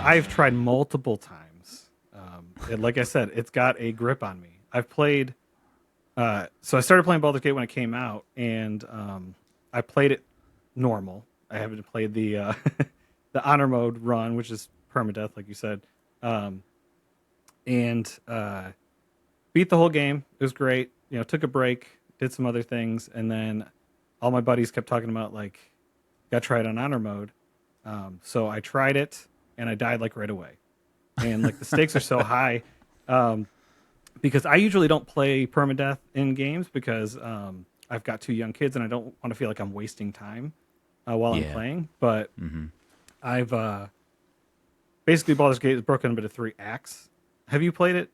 I've tried multiple times. And like I said, it's got a grip on me. I've played. So I started playing Baldur's Gate when it came out, and I played it normal. I haven't played the the honor mode run, which is permadeath, like you said, um, and beat the whole game. It was great. You know, took a break, did some other things, and then all my buddies kept talking about like, got to try it on honor mode. So I tried it, and I died like right away. And like the stakes are so high, um, because I usually don't play permadeath in games because I've got two young kids, and I don't want to feel like I'm wasting time while I'm Yeah. playing. But Hmm. I've basically Baldur's Gate is broken into three acts. Have you played it?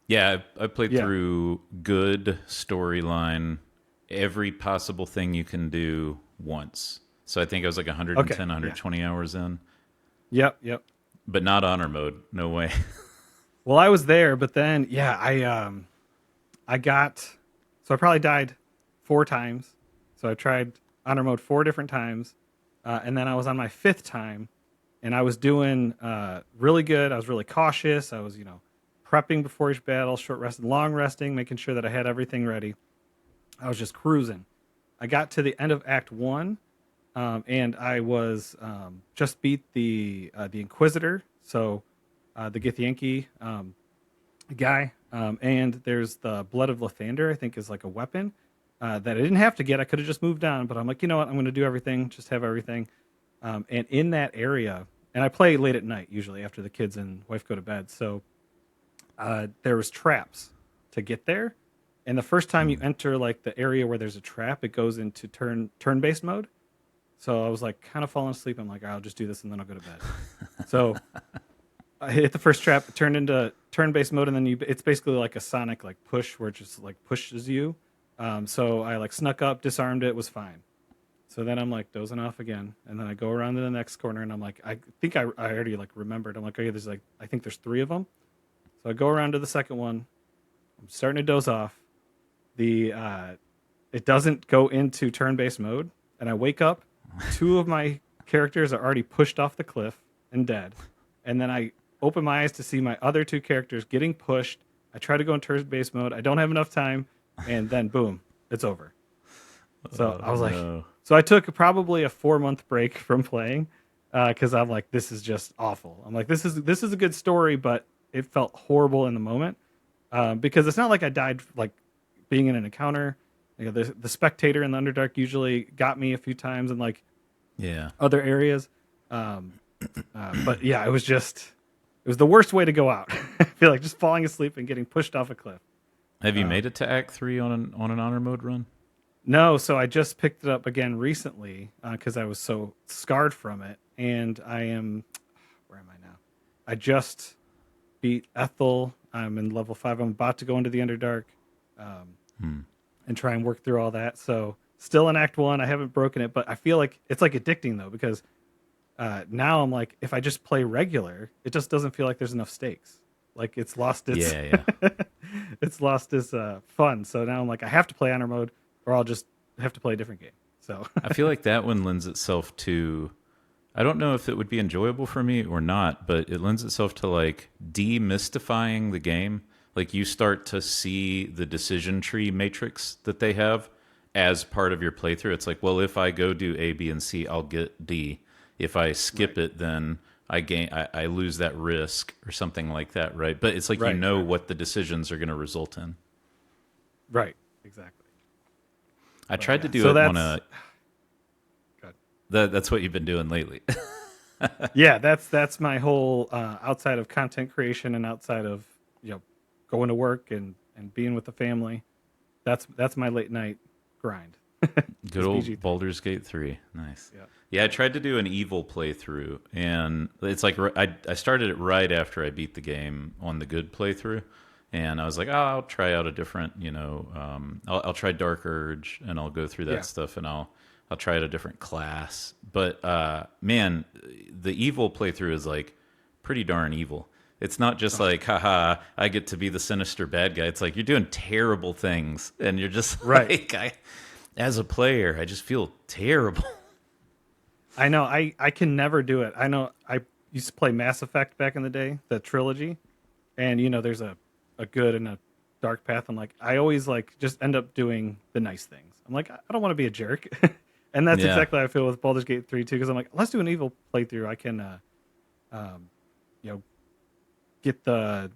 Yeah, I played Yeah. through good storyline, every possible thing you can do once. So I think I was like Okay. 110, Yeah. 120 hours in, Yep. Yep. but not honor mode. No way. Well, I was there, but then yeah, I got so I probably died four times. So I tried honor mode four different times, and then I was on my fifth time, and I was doing really good. I was really cautious. I was prepping before each battle, short resting, long resting, making sure that I had everything ready. I was just cruising. I got to the end of Act One, and I was just beat the Inquisitor, so the Githyanki guy, and there's the Blood of Lathander. I think is like a weapon that I didn't have to get. I could have just moved on, but I'm like, you know what? I'm going to do everything, just have everything. And in that area, and I play late at night usually after the kids and wife go to bed, so there was traps to get there. And the first time you Hmm. enter like the area where there's a trap, it goes into turn based mode. So I was like kind of falling asleep. I'm like, I'll just do this and then I'll go to bed. So I hit the first trap, it turned into turn based mode, and then it's basically like a Sonic like push where it just like pushes you. So I like snuck up, disarmed it, was fine. So then I'm like dozing off again, and then I go around to the next corner, and I'm like, I think I already like remembered. I'm like, okay, there's like I think there's three of them. So I go around to the second one. I'm starting to doze off. The It doesn't go into turn-based mode, and I wake up. Two of my characters are already pushed off the cliff and dead, and then I open my eyes to see my other two characters getting pushed. I try to go in turn-based mode. I don't have enough time, and then boom, it's over. So Oh I was like, no. so I took probably a 4 month break from playing because I'm like, this is just awful. I'm like, this is a good story, but it felt horrible in the moment because it's not like I died like being in an encounter. The spectator in the Underdark usually got me a few times in like Yeah. other areas, but yeah, it was the worst way to go out. I feel like just falling asleep and getting pushed off a cliff. Have you made Um, it to Act 3 on an honor mode run? No, so I just picked it up again recently because I was so scarred from it, and I am. Where am I now? I just beat Ethel. I'm in level 5. I'm about to go into the Underdark, um, Hmm. and try and work through all that. So still in Act 1. I haven't broken it, but I feel like it's like addicting though because now I'm like, if I just play regular, it just doesn't feel like there's enough stakes. Like it's lost its Yeah, yeah. it's lost its fun. So now I'm like, I have to play honor mode, or I'll just have to play a different game. So I feel like that one lends itself to, I don't know if it would be enjoyable for me or not, but it lends itself to like demystifying the game. Like you start to see the decision tree matrix that they have as part of your playthrough. It's like, well, if I go do A, B, and C, I'll get D. If I skip right, it, then I lose that risk or something like that, right? But it's like you right, know right, what the decisions are going to result in. right, exactly. I But tried to yeah, do so it on that's a. good. That's what you've been doing lately. Yeah, that's my whole outside of content creation and outside of going to work and being with the family. That's my late night grind. Good Is old BG3. Baldur's Gate 3. Nice. Yeah. Yeah, I tried to do an evil playthrough, and it's like I started it right after I beat the game on the good playthrough, and I was like, oh, I'll try out a different, I'll try Dark Urge, and I'll go through that Yeah. stuff, and I'll try out a different class. But man, the evil playthrough is like pretty darn evil. It's not just Oh, like, haha, I get to be the sinister bad guy. It's like you're doing terrible things, and you're just right. like, as a player, I just feel terrible. I know. I can never do it. I know. I used to play Mass Effect back in the day, the trilogy, and there's a good and a dark path. I'm like, I always like just end up doing the nice things. I'm like, I don't want to be a jerk, and that's Yeah. exactly how I feel with Baldur's Gate 3 too. Because I'm like, let's do an evil playthrough. I can, um, you know, get the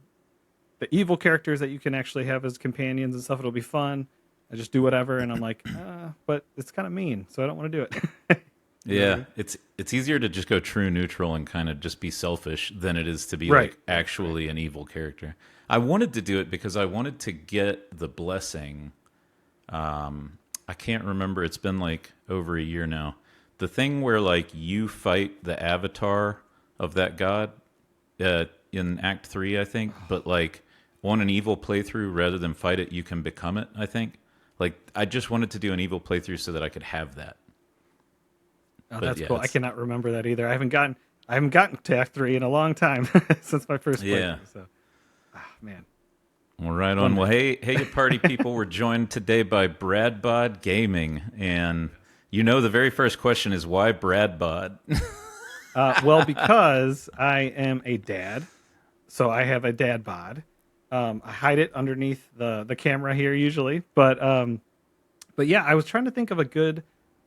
evil characters that you can actually have as companions and stuff. It'll be fun. I just do whatever, and I'm like, but it's kind of mean, so I don't want to do it. You know what I Yeah, mean? it's easier to just go true neutral and kind of just be selfish than it is to be Right. like actually an evil character. I wanted to do it because I wanted to get the blessing. I can't remember. It's been like over a year now. The thing where like you fight the avatar of that god in Act 3, I think, but like on an evil playthrough rather than fight it, you can become it. I think. Like I just wanted to do an evil playthrough so that I could have that. Oh, But that's yeah, cool. I it's cannot remember that either. I haven't gotten to Act 3 in a long time since my first yeah. playthrough. So, man, Well, right one on. Well, day. hey, you party people. We're joined today by BradBodGaming, and the very first question is why BradBod? Well, because I am a dad, so I have a dad bod. I hide it underneath the camera here usually, but yeah, I was trying to think of a good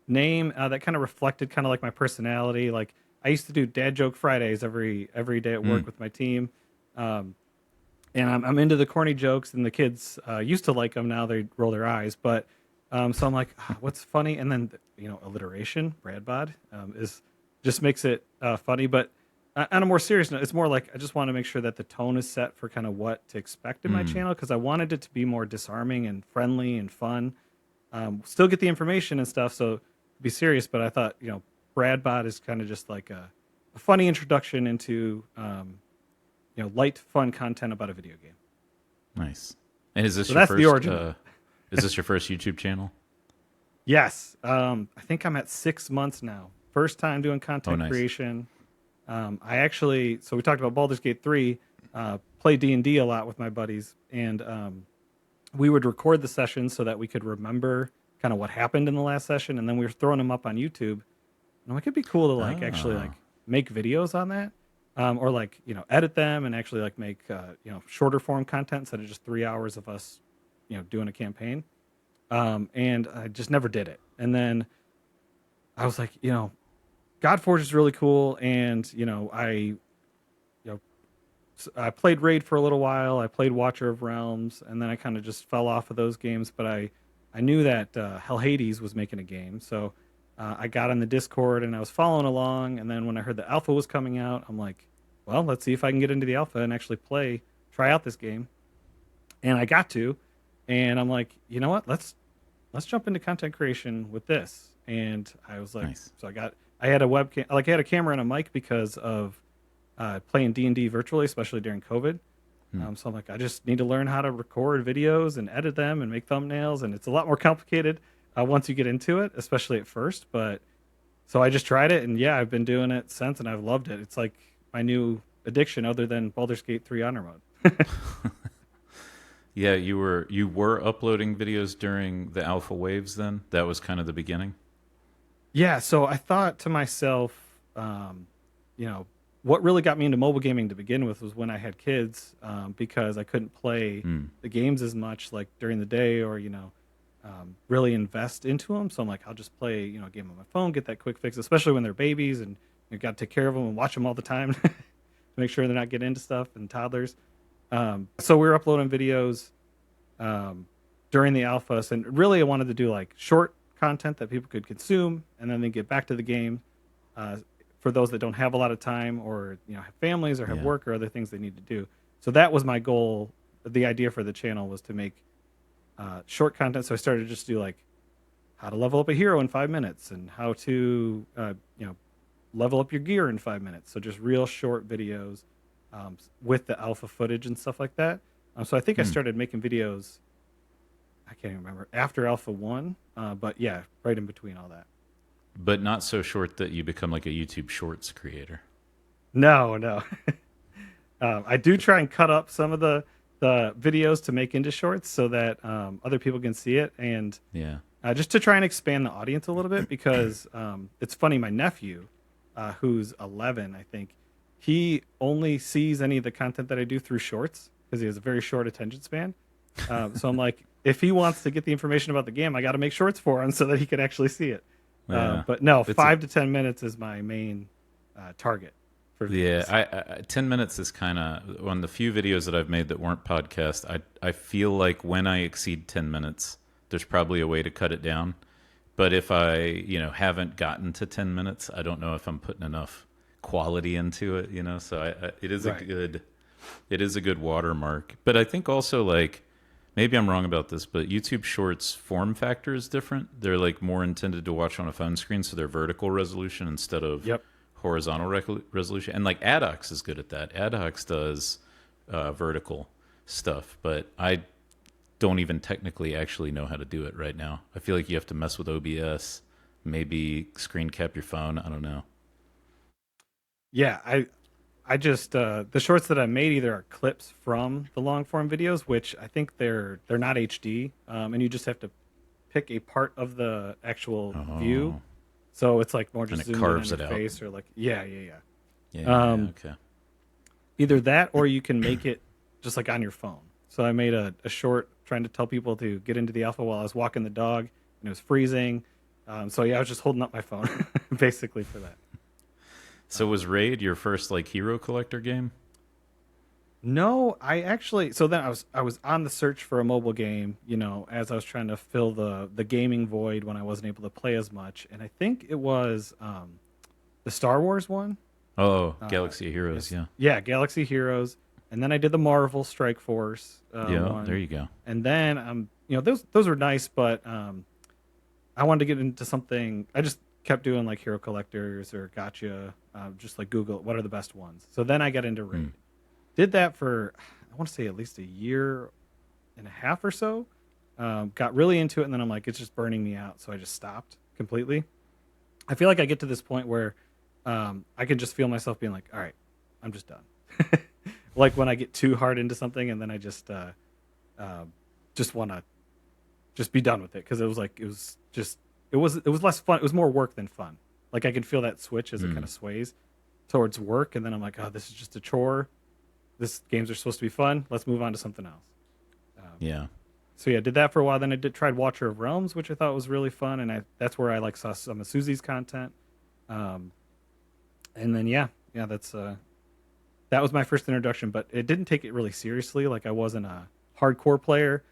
name that kind of reflected kind of like my personality. Like I used to do Dad Joke Fridays every day at work Mm, with my team, um, and I'm into the corny jokes, and the kids used to like them. Now they roll their eyes, but so I'm like, what's funny? And then alliteration, Bradbod, is just makes it funny. But on a more serious note, it's more like I just want to make sure that the tone is set for kind of what to expect in my mm. channel because I wanted it to be more disarming and friendly and fun. Still get the information and stuff, so be serious. But I thought, Bradbot is kind of just like a funny introduction into light, fun content about a video game. Nice. And is this So your that's the first? origin of it. Is this your first YouTube channel? Yes, I think I'm at 6 months now. First time doing Oh, content nice. creation. I actually, so we talked about Baldur's Gate 3. Play D&D a lot with my buddies, and we would record the sessions so that we could remember kind of what happened in the last session, and then we were throwing them up on YouTube. And I'm like, it'd be cool to like actually Oh, like make videos on that, or like edit them and actually like make shorter form content instead of just 3 hours of us doing a campaign. And I just never did it. And then I was like, Godforge is really cool, and I played Raid for a little while. I played Watcher of Realms, and then I kind of just fell off of those games. But I knew that Hell Hades was making a game, so I got on the Discord and I was following along. And then when I heard the alpha was coming out, I'm like, well, let's see if I can get into the alpha and actually try out this game. And I got to, and I'm like, you know what? Let's jump into content creation with this. And I was like, nice. so I had a webcam, like I had a camera and a mic because of playing D&D virtually, especially during COVID. Hmm. So I'm like, I just need to learn how to record videos and edit them and make thumbnails. And it's a lot more complicated once you get into it, especially at first. But so I just tried it, and yeah, I've been doing it since, and I've loved it. It's like my new addiction other than Baldur's Gate 3 Honor Mode. Yeah, you were uploading videos during the alpha waves. Then that was kind of the beginning. Yeah, so I thought to myself, you know, what really got me into mobile gaming to begin with was when I had kids, because I couldn't play Hmm. the games as much like during the day or really invest into them. So I'm like, I'll just play a game on my phone, get that quick fix, especially when they're babies and you got to take care of them and watch them all the time to make sure they're not getting into stuff and toddlers. So we were uploading videos during the alphas, and really I wanted to do like short content that people could consume, and then they get back to the game. For those that don't have a lot of time, or have families or have Yeah. work or other things they need to do. So that was my goal. The idea for the channel was to make short content. So I started to just do like how to level up a hero in 5 minutes, and how to level up your gear in 5 minutes. So just real short videos with the alpha footage and stuff like that. So I think I Hmm. started making videos. I can't even remember after Alpha 1, but yeah, right in between all that. But not so short that you become like a YouTube Shorts creator. No, no. I do try and cut up some of the videos to make into shorts so that other people can see it, and Yeah. just to try and expand the audience a little bit, because it's funny. My nephew, who's 11, I think, he only sees any of the content that I do through shorts because he has a very short attention span. So I'm like, if he wants to get the information about the game, I got to make shorts for him so that he can actually see it. Yeah. But no, It's a 5 to 10 minutes is my main target for Yeah, videos. 10 minutes is kind of on the few videos that I've made that weren't podcast. I feel like when I exceed 10 minutes, there's probably a way to cut it down. But if I haven't gotten to 10 minutes, I don't know if I'm putting enough quality into it. So it is a Right. good watermark. But I think also like maybe I'm wrong about this, but YouTube Shorts form factor is different. They're like more intended to watch on a phone screen, so they're vertical resolution instead of Yep. horizontal resolution. And like Adhox is good at that. Adhox does vertical stuff, but I don't even technically actually know how to do it right now. I feel like you have to mess with OBS, maybe screen cap your phone. I don't know. Yeah, I just the shorts that I made either are clips from the long form videos, which I think they're not HD, and you just have to pick a part of the actual view. Oh, So it's like more and just it zoomed in on carves your it out. face, or like yeah. Yeah, yeah, Um, okay. Either that, or you can make it just like on your phone. So I made a short trying to tell people to get into the alpha while I was walking the dog, and it was freezing. So yeah, I was just holding up my phone basically for that. So was Raid your first like hero collector game? No, I actually. So then I was on the search for a mobile game, as I was trying to fill the gaming void when I wasn't able to play as much, and I think it was the Star Wars one. Oh, Uh, Galaxy of Heroes, it's, yeah. yeah, Galaxy Heroes, and then I did the Marvel Strike Force Yeah, there one, you go. and then those were nice, but I wanted to get into something. I just kept doing like hero collectors or gotcha, just like Google what are the best ones. So then I got into Hmm. Raid. Did that for I want to say at least a year and a half or so. Got really into it, and then I'm like, it's just burning me out, so I just stopped completely. I feel like I get to this point where I can just feel myself being like, all right, I'm just done. Like when I get too hard into something, and then I just want to just be done with it because it was less fun. It was more work than fun. Like I can feel that switch as it kind Hmm. of sways towards work, and then I'm like, oh, this is just a chore. This games are supposed to be fun. Let's move on to something else. Um, Yeah. so yeah, did that for a while. Then I tried Watcher of Realms, which I thought was really fun, and that's where I like saw some of Susie's content. Um, and then yeah, that was my first introduction, but it didn't take it really seriously. Like I wasn't a hardcore player.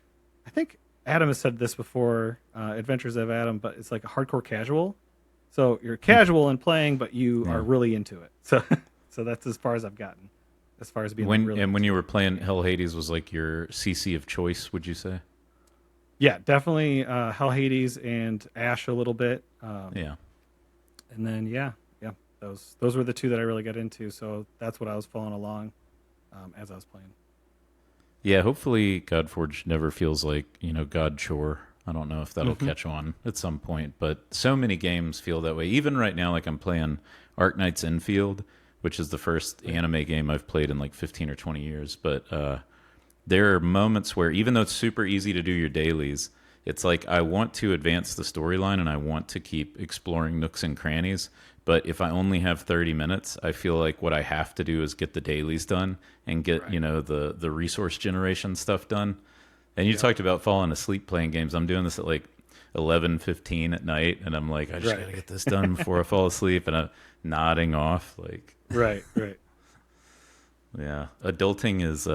I think Adam has said this before, Adventures of Adam, but it's like a hardcore casual. So you're casual in playing, but you are Yeah. really into it. So so that's as far as I've gotten, as far as being like really When into you it. were playing Hell Hades was like your CC of choice, would you say? Yeah, definitely Hell Hades and Ash a little bit. Yeah. And then yeah, those were the two that I really got into. So that's what I was following along as I was playing. Yeah, hopefully Godforge never feels like, God chore. I don't know if that'll Hmm. catch on at some point, but so many games feel that way. Even right now, like I'm playing Arknight's Infield, which is the first Right. anime game I've played in like 15 or 20 years. But there are moments where, even though it's super easy to do your dailies, it's like I want to advance the storyline and I want to keep exploring nooks and crannies. But if I only have 30 minutes, I feel like what I have to do is get the dailies done and get, Right. the resource generation stuff done. And you Yep. talked about falling asleep playing games. I'm doing this at like 11:15 at night, and I'm like, I just got Right. to get this done before I fall asleep, and I'm nodding off. Like, Right. Right. yeah, adulting is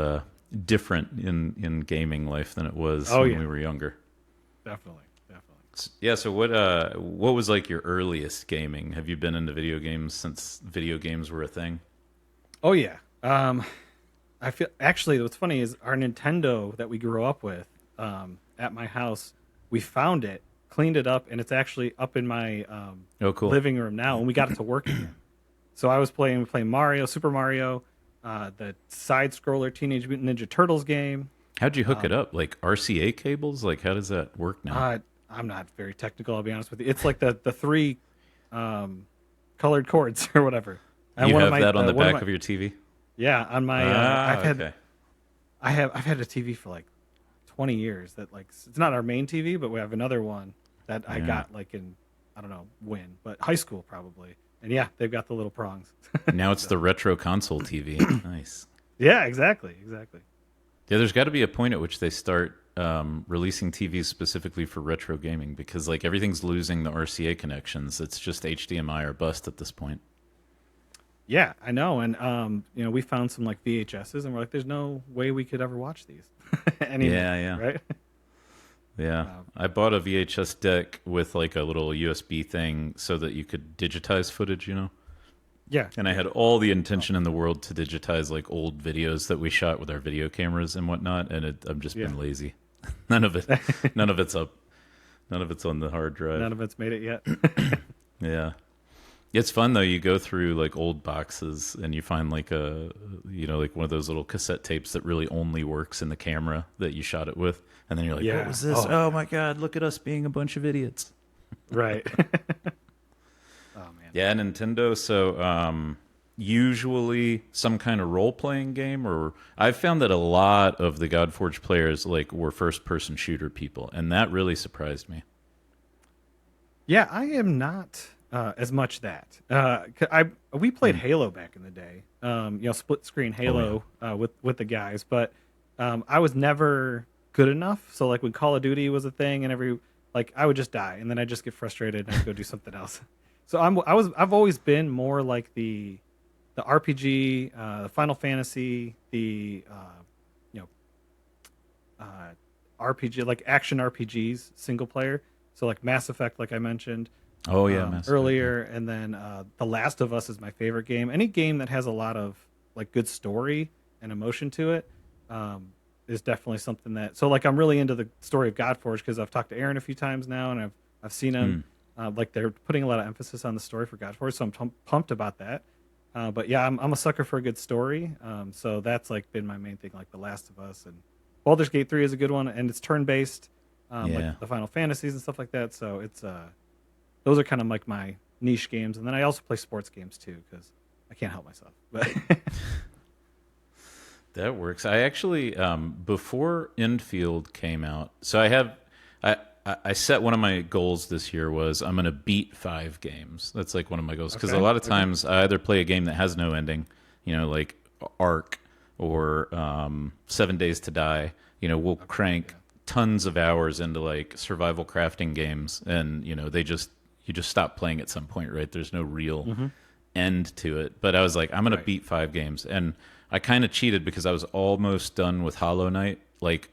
different in gaming life than it was Oh when yeah, we were younger. definitely, definitely. Yeah. So what was like your earliest gaming? Have you been into video games since video games were a thing? Oh yeah. I feel actually what's funny is our Nintendo that we grew up with at my house. We found it, cleaned it up, and it's actually up in my Oh, cool. living room now, and we got it to work again. So I was playing Mario, Super Mario, the side scroller Teenage Mutant Ninja Turtles game. How'd you hook it Um, up? Like RCA cables? Like how does that work now? I'm not very technical, I'll be honest with you. It's like the three um, colored cords or whatever. And You one of have my that on the one of back my of your TV? yeah on my Ah, okay. I've had a TV for like 20 years that like it's not our main TV, but we have another one that I Yeah. got like in I don't know when, but high school probably. And yeah, they've got the little prongs. Now it's So the retro console TV. Nice. yeah, exactly. Yeah, there's got to be a point at which they start releasing TVs specifically for retro gaming because like everything's losing the RCA connections. It's just HDMI or bust at this point. Yeah, I know. And we found some like VHSs, and we're like, there's no way we could ever watch these anymore, Yeah, yeah. right? Yeah, I bought a VHS deck with like a little USB thing so that you could digitize footage, you know. Yeah, And I had all the intention in the world to digitize like old videos that we shot with our video cameras and whatnot, and I've just yeah. been lazy. None of it, none of it's up, none of it's on the hard drive. None of it's made it yet. Yeah, it's fun though. You go through like old boxes and you find like like one of those little cassette tapes that really only works in the camera that you shot it with, and then you're like, Yeah. what was this? Oh. Oh my god, look at us being a bunch of idiots. Right. Oh man. Yeah, Nintendo. So usually some kind of role playing game, or I've found that a lot of the Godforge players like were first person shooter people, and that really surprised me. Yeah, I am not as much that. We played Halo back in the day. Split screen Halo with the guys, but I was never good enough. So like when Call of Duty was a thing, and I would just die, and then I just get frustrated and I'd go do something else. So I've always been more like the RPG, the Final Fantasy, the RPG, like action RPGs, single player. So like Mass Effect, like I mentioned Oh yeah, Mass Effect, earlier, and then The Last of Us is my favorite game. Any game that has a lot of like good story and emotion to it is definitely something that. So like I'm really into the story of Godforge because I've talked to Aaron a few times now, and I've seen him. Like they're putting a lot of emphasis on the story for Godforge, so I'm pumped about that. But yeah, I'm a sucker for a good story. So that's like been my main thing, like The Last of Us, and Baldur's Gate 3 is a good one, and it's turn based, Yeah. like the Final Fantasies and stuff like that. So it's those are kind of like my niche games, and then I also play sports games too because I can't help myself. But That works. I actually before Infield came out, so I set one of my goals this year was I'm going to beat 5 games. That's like one of my goals because a lot of times I either play a game that has no ending, like Ark or 7 Days to Die. We'll crank tons of hours into like survival crafting games, and you just stop playing at some point, right? There's no real end to it. But I was like, I'm going to beat 5 games, and I kind of cheated because I was almost done with Hollow Knight, like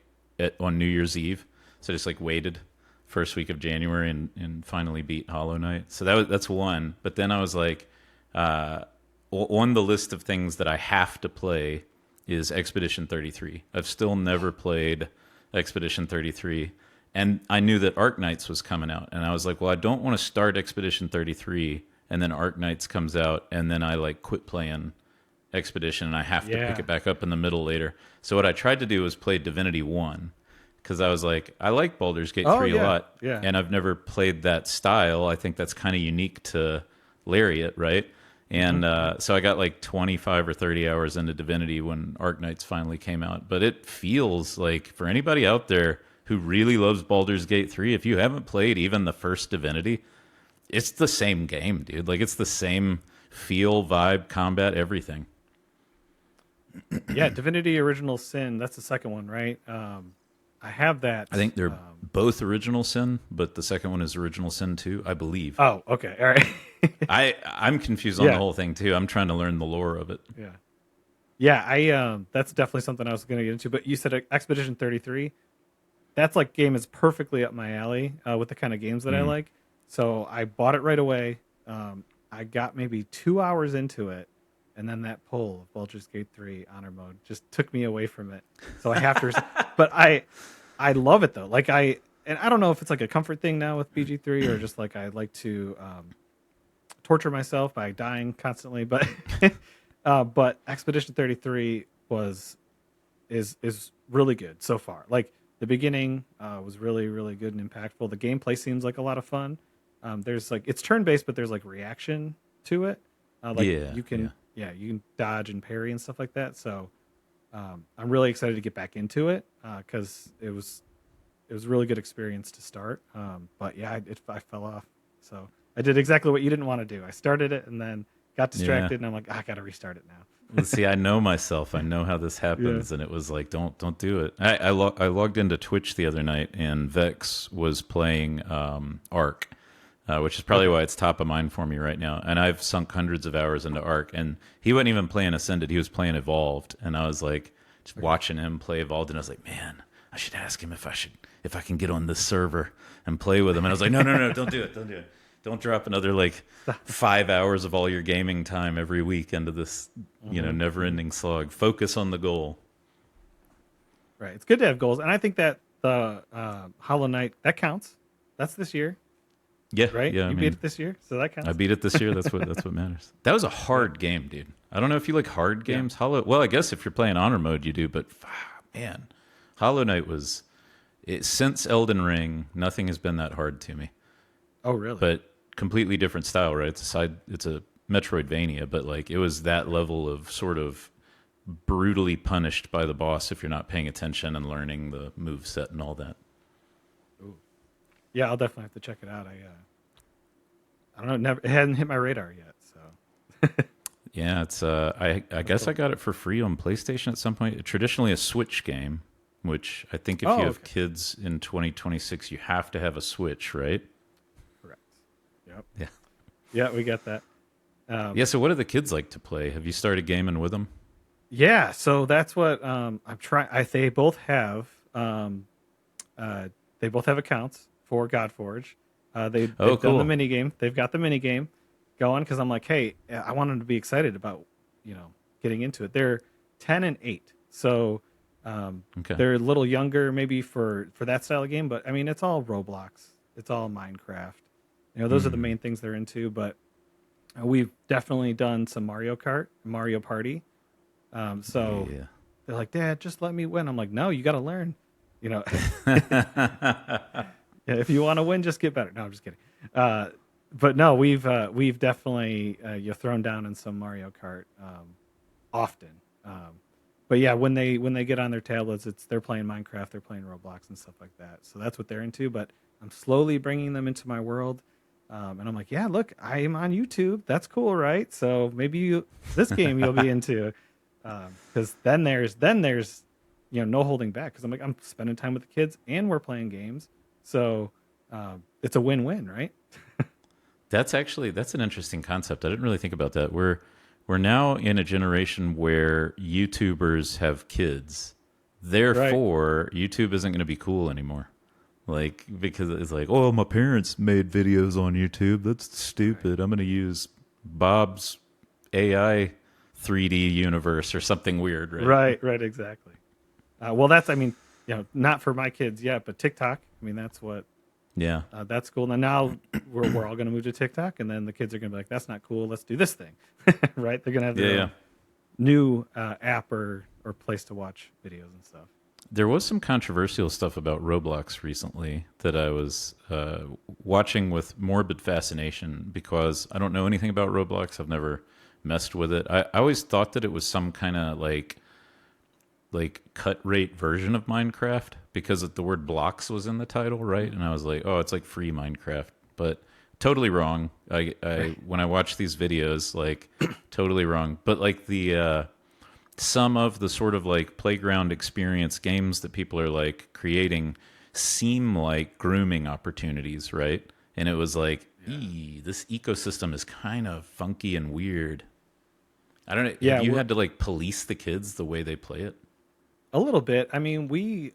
on New Year's Eve. So I just like waited first week of January and finally beat Hollow Knight. So that's one. But then I was like, on the list of things that I have to play is Expedition 33. I've still never played Expedition 33. And I knew that Ark Knights was coming out. And I was like, well, I don't want to start Expedition 33 and then Ark Knights comes out and then I like quit playing Expedition and I have to pick it back up in the middle later. So what I tried to do was play Divinity 1 because I was like, I like Baldur's Gate 3 a lot. Yeah. And I've never played that style. I think that's kind of unique to Lariat, right? And so I got like 25 or 30 hours into Divinity when Ark Knights finally came out. But it feels like for anybody out there who really loves Baldur's Gate 3, if you haven't played even the first Divinity, it's the same game, dude. Like it's the same feel, vibe, combat, everything. Yeah, Divinity Original Sin, that's the second one, right? I have that. I think they're both Original Sin, but the second one is Original Sin 2, I believe. Oh, okay. All right. I'm confused on the whole thing too. I'm trying to learn the lore of it. Yeah. Yeah, I that's definitely something I was going to get into, but you said Expedition 33. That's like game is perfectly up my alley with the kind of games that I like. So I bought it right away. I got maybe 2 hours into it, and then that pull of Baldur's Gate 3 honor mode just took me away from it. So I have to, but I love it though. Like and I don't know if it's like a comfort thing now with BG3 or just like I like to torture myself by dying constantly. But but Expedition 33 is really good so far. Like the beginning was really, really good and impactful. The gameplay seems like a lot of fun. There's like it's turn based, but there's like reaction to it. You can you can dodge and parry and stuff like that. So I'm really excited to get back into it because it was a really good experience to start. But yeah, I fell off. So I did exactly what you didn't want to do. I started it and then got Yeah. distracted, and I'm like, I gotta restart it now. See, I know myself. I know how this Yeah. happens, and it was like, don't do it. I logged into Twitch the other night, and Vex was playing Ark, which is probably Okay. why it's top of mind for me right now. And I've sunk hundreds of hours into Ark, and he wasn't even playing Ascended; he was playing Evolved, and I was like, just Okay. watching him play Evolved, and I was like, man, I should ask him if I can get on this server and play with him. And I was like, no, don't do it, don't do it. Don't drop another like 5 hours of all your gaming time every week into this, never-ending slog. Focus on the goal. Right. It's good to have goals, and I think that the Hollow Knight that counts. That's this year, Yeah, right? yeah. I You beat mean, it this year, so that I counts. beat it this year. That's what matters. That was a hard game, dude. I don't know if you like hard Yeah. games. Well, I guess if you're playing honor mode, you do. But man, Hollow Knight was since Elden Ring. Nothing has been that hard to me. Oh, really? But completely different style, right? It's a Metroidvania, but like it was that level of sort of brutally punished by the boss if you're not paying attention and learning the move set and all that. Ooh. Yeah, I'll definitely have to check it out. I don't know. Never, it hadn't hit my radar yet. So Yeah, it's I guess I got it for free on PlayStation at some point. Traditionally a Switch game, which I think if oh, you have okay. kids in 2026, you have to have a Switch, right? Correct. Yep. Yeah. Yeah, we got that. Yeah, so what do the kids like to play? Have you started gaming with them? Yeah, so that's what I'm trying. They both have accounts for Godforge. Oh, They've done the cool. mini game. They've got the mini game going because I'm like, hey, I want them to be excited about getting into it. They're 10 and 8, so Okay. they're a little younger maybe for that style of game. But I mean, it's all Roblox. It's all Minecraft. Those are the Hmm. main things they're into. But we've definitely done some Mario Kart, Mario Party. So Yeah. they're like, Dad, just let me win. I'm like, no, you got to learn. You know, Yeah, if you want to win, just get better. No, I'm just kidding. But no, we've definitely thrown down in some Mario Kart often. But yeah, when they get on their tablets, they're playing Minecraft, they're playing Roblox and stuff like that. So that's what they're into. But I'm slowly bringing them into my world. And I'm like, yeah, look, I am on YouTube. That's cool, right? So maybe this game you'll be into, because then there's no holding back. Because I'm spending time with the kids and we're playing games, so it's a win-win, right? That's an interesting concept. I didn't really think about that. We're now in a generation where YouTubers have kids. Right. Therefore, YouTube isn't going to be cool anymore. Like because it's like, oh, my parents made videos on YouTube. That's stupid. I'm going to use Bob's AI 3D universe or something weird, right? Right, exactly. Well, I mean, not for my kids yet, but TikTok. I mean, Yeah. that's cool. Now we're all going to move to TikTok, and then the kids are going to be like, that's not cool. Let's do this thing, right? They're going to have Yeah, their yeah. own new app or place to watch videos and stuff. There was some controversial stuff about Roblox recently that I was watching with morbid fascination because I don't know anything about Roblox. I've never messed with it. I always thought that it was some kind of like cut rate version of Minecraft because the word blocks was in the title, right? And I was like, oh, it's like free Minecraft, but totally wrong. I when I watch these videos, like totally wrong. But like the some of the sort of like playground experience games that people are like creating seem like grooming opportunities, right? And it was like, this ecosystem is kind of funky and weird. I don't know. Have Yeah, you had to like police the kids the way they play it? a little bit. I mean, we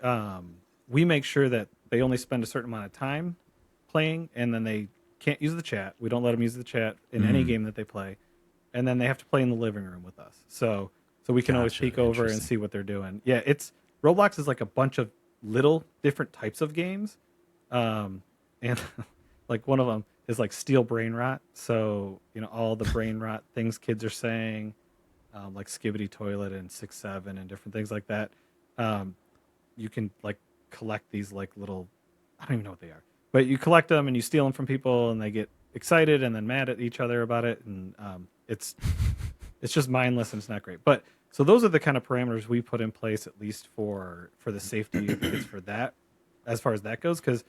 make sure that they only spend a certain amount of time playing, and then they can't use the chat. We don't let them use the chat in any Mm, game that they play, and then they have to play in the living room with us. So we can always gotcha. peek over and Interesting. see what they're doing. Yeah, it's Roblox is like a bunch of little different types of games, and like one of them is like Steel Brain Rot. So all the brain rot things kids are saying, like Skibbity Toilet and 6-7 and different things like that. You can like collect these like little, I don't even know what they are, but you collect them and you steal them from people and they get excited and then mad at each other about it, and it's just mindless and it's not great. But so those are the kind of parameters we put in place, at least for the safety of the kids for that, as far as that goes, because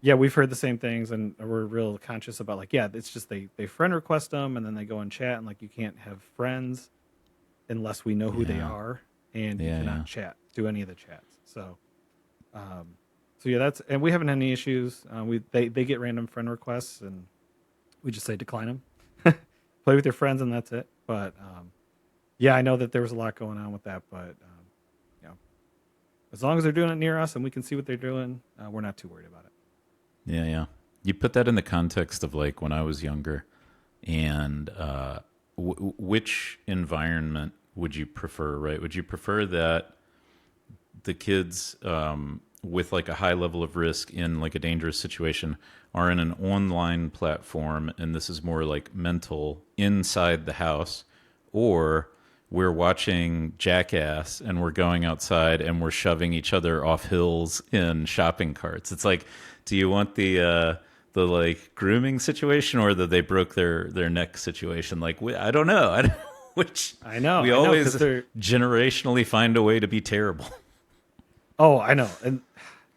yeah, we've heard the same things, and we're real conscious about like, yeah, it's just they friend request them, and then they go and chat, and like you can't have friends unless we know who they Yeah, are, and you yeah, yeah. cannot chat, do any of the chats. Um, so yeah, that's and we haven't had any issues. They get random friend requests, and we just say decline them, play with your friends, and that's it. But yeah, I know that there was a lot going on with that, but you know, as long as they're doing it near us and we can see what they're doing, we're not too worried about it. Yeah, yeah. You put that in the context of like when I was younger, and which environment would you prefer? Right? Would you prefer that the kids with like a high level of risk in like a dangerous situation are in an online platform, and this is more like mental inside the house, or we're watching Jackass and we're going outside and we're shoving each other off hills in shopping carts? It's like, do you want the like grooming situation or the they broke their neck situation? Like, I don't know. I don't, which we I know, because always they're. generationally find a way to be terrible. Oh, I know, and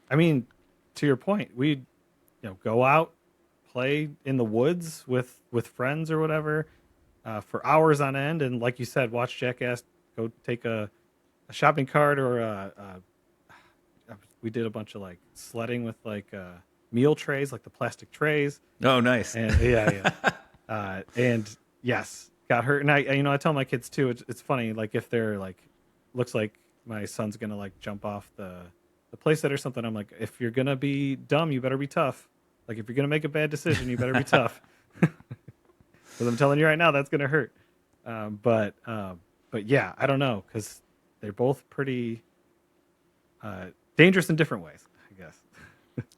I mean, to your point, we go out, play in the woods with friends or whatever, for hours on end, and like you said, watch Jackass. Go take a shopping cart or we did a bunch of like sledding with like meal trays, like the plastic trays, Oh, nice. and yeah, yeah, and yes, got hurt. And I tell my kids too. It's funny, like if they're like, looks like my son's gonna like jump off the playset or something. I'm like, if you're gonna be dumb, you better be tough. Like if you're gonna make a bad decision, you better be tough. Because I'm telling you right now, that's gonna hurt. But yeah, I don't know, because they're both pretty dangerous in different ways, I guess.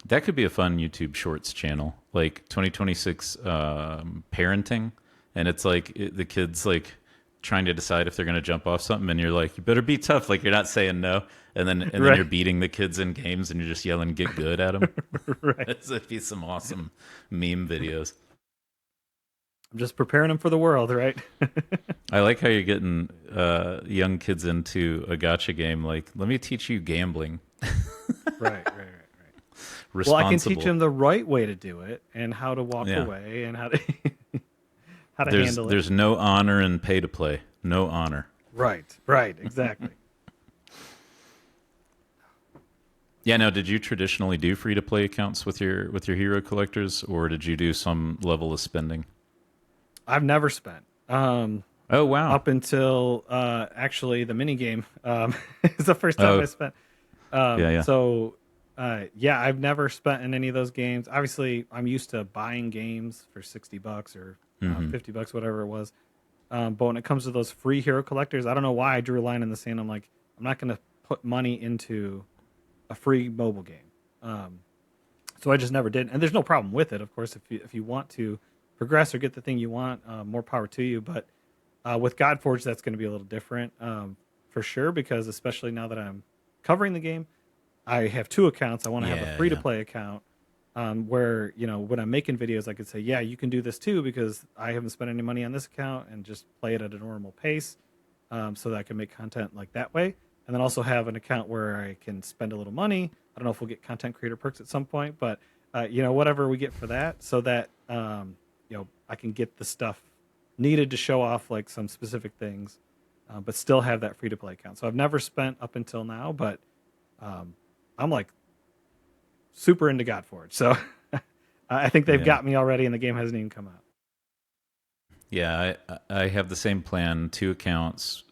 That could be a fun YouTube Shorts channel, like 2026 parenting, and it's like the kids like trying to decide if they're going to jump off something, and you're like, you better be tough, like you're not saying no, and then Right. you're beating the kids in games, and you're just yelling, "Get good" at them. Right. That'd be some awesome meme videos. I'm just preparing them for the world, right? I like how you're getting young kids into a gotcha game. Like, let me teach you gambling. Right. Well, I can teach Responsible. them the right way to do it and how to walk Yeah. away and how to how to There's handle it. there's no honor in pay to play. No honor. Right, exactly. Yeah. Now, did you traditionally do free to play accounts with your hero collectors, or did you do some level of spending? I've never spent. Oh wow. Up until actually the mini game is the first time Oh I spent. yeah, yeah. So yeah, I've never spent in any of those games. Obviously, I'm used to buying games for $60 or $50, whatever it was. But when it comes to those free hero collectors, I don't know why I drew a line in the sand. I'm like, I'm not going to put money into a free mobile game. So I just never did, and there's no problem with it. Of course, if you want to progress or get the thing you want, more power to you. But with Godforge, that's going to be a little different, for sure, because especially now that I'm covering the game, I have two accounts. I want to have a Yeah, free to yeah. play account, where when I'm making videos, I could say, yeah, you can do this too because I haven't spent any money on this account, and just play it at a normal pace, so that I can make content like that way. And then also have an account where I can spend a little money. I don't know if we'll get content creator perks at some point, but whatever we get for that, so that I can get the stuff needed to show off like some specific things, but still have that free to play account. So I've never spent up until now, but I'm like super into Godforge. So I think they've Yeah. got me already, and the game hasn't even come out. Yeah, I have the same plan. Two accounts.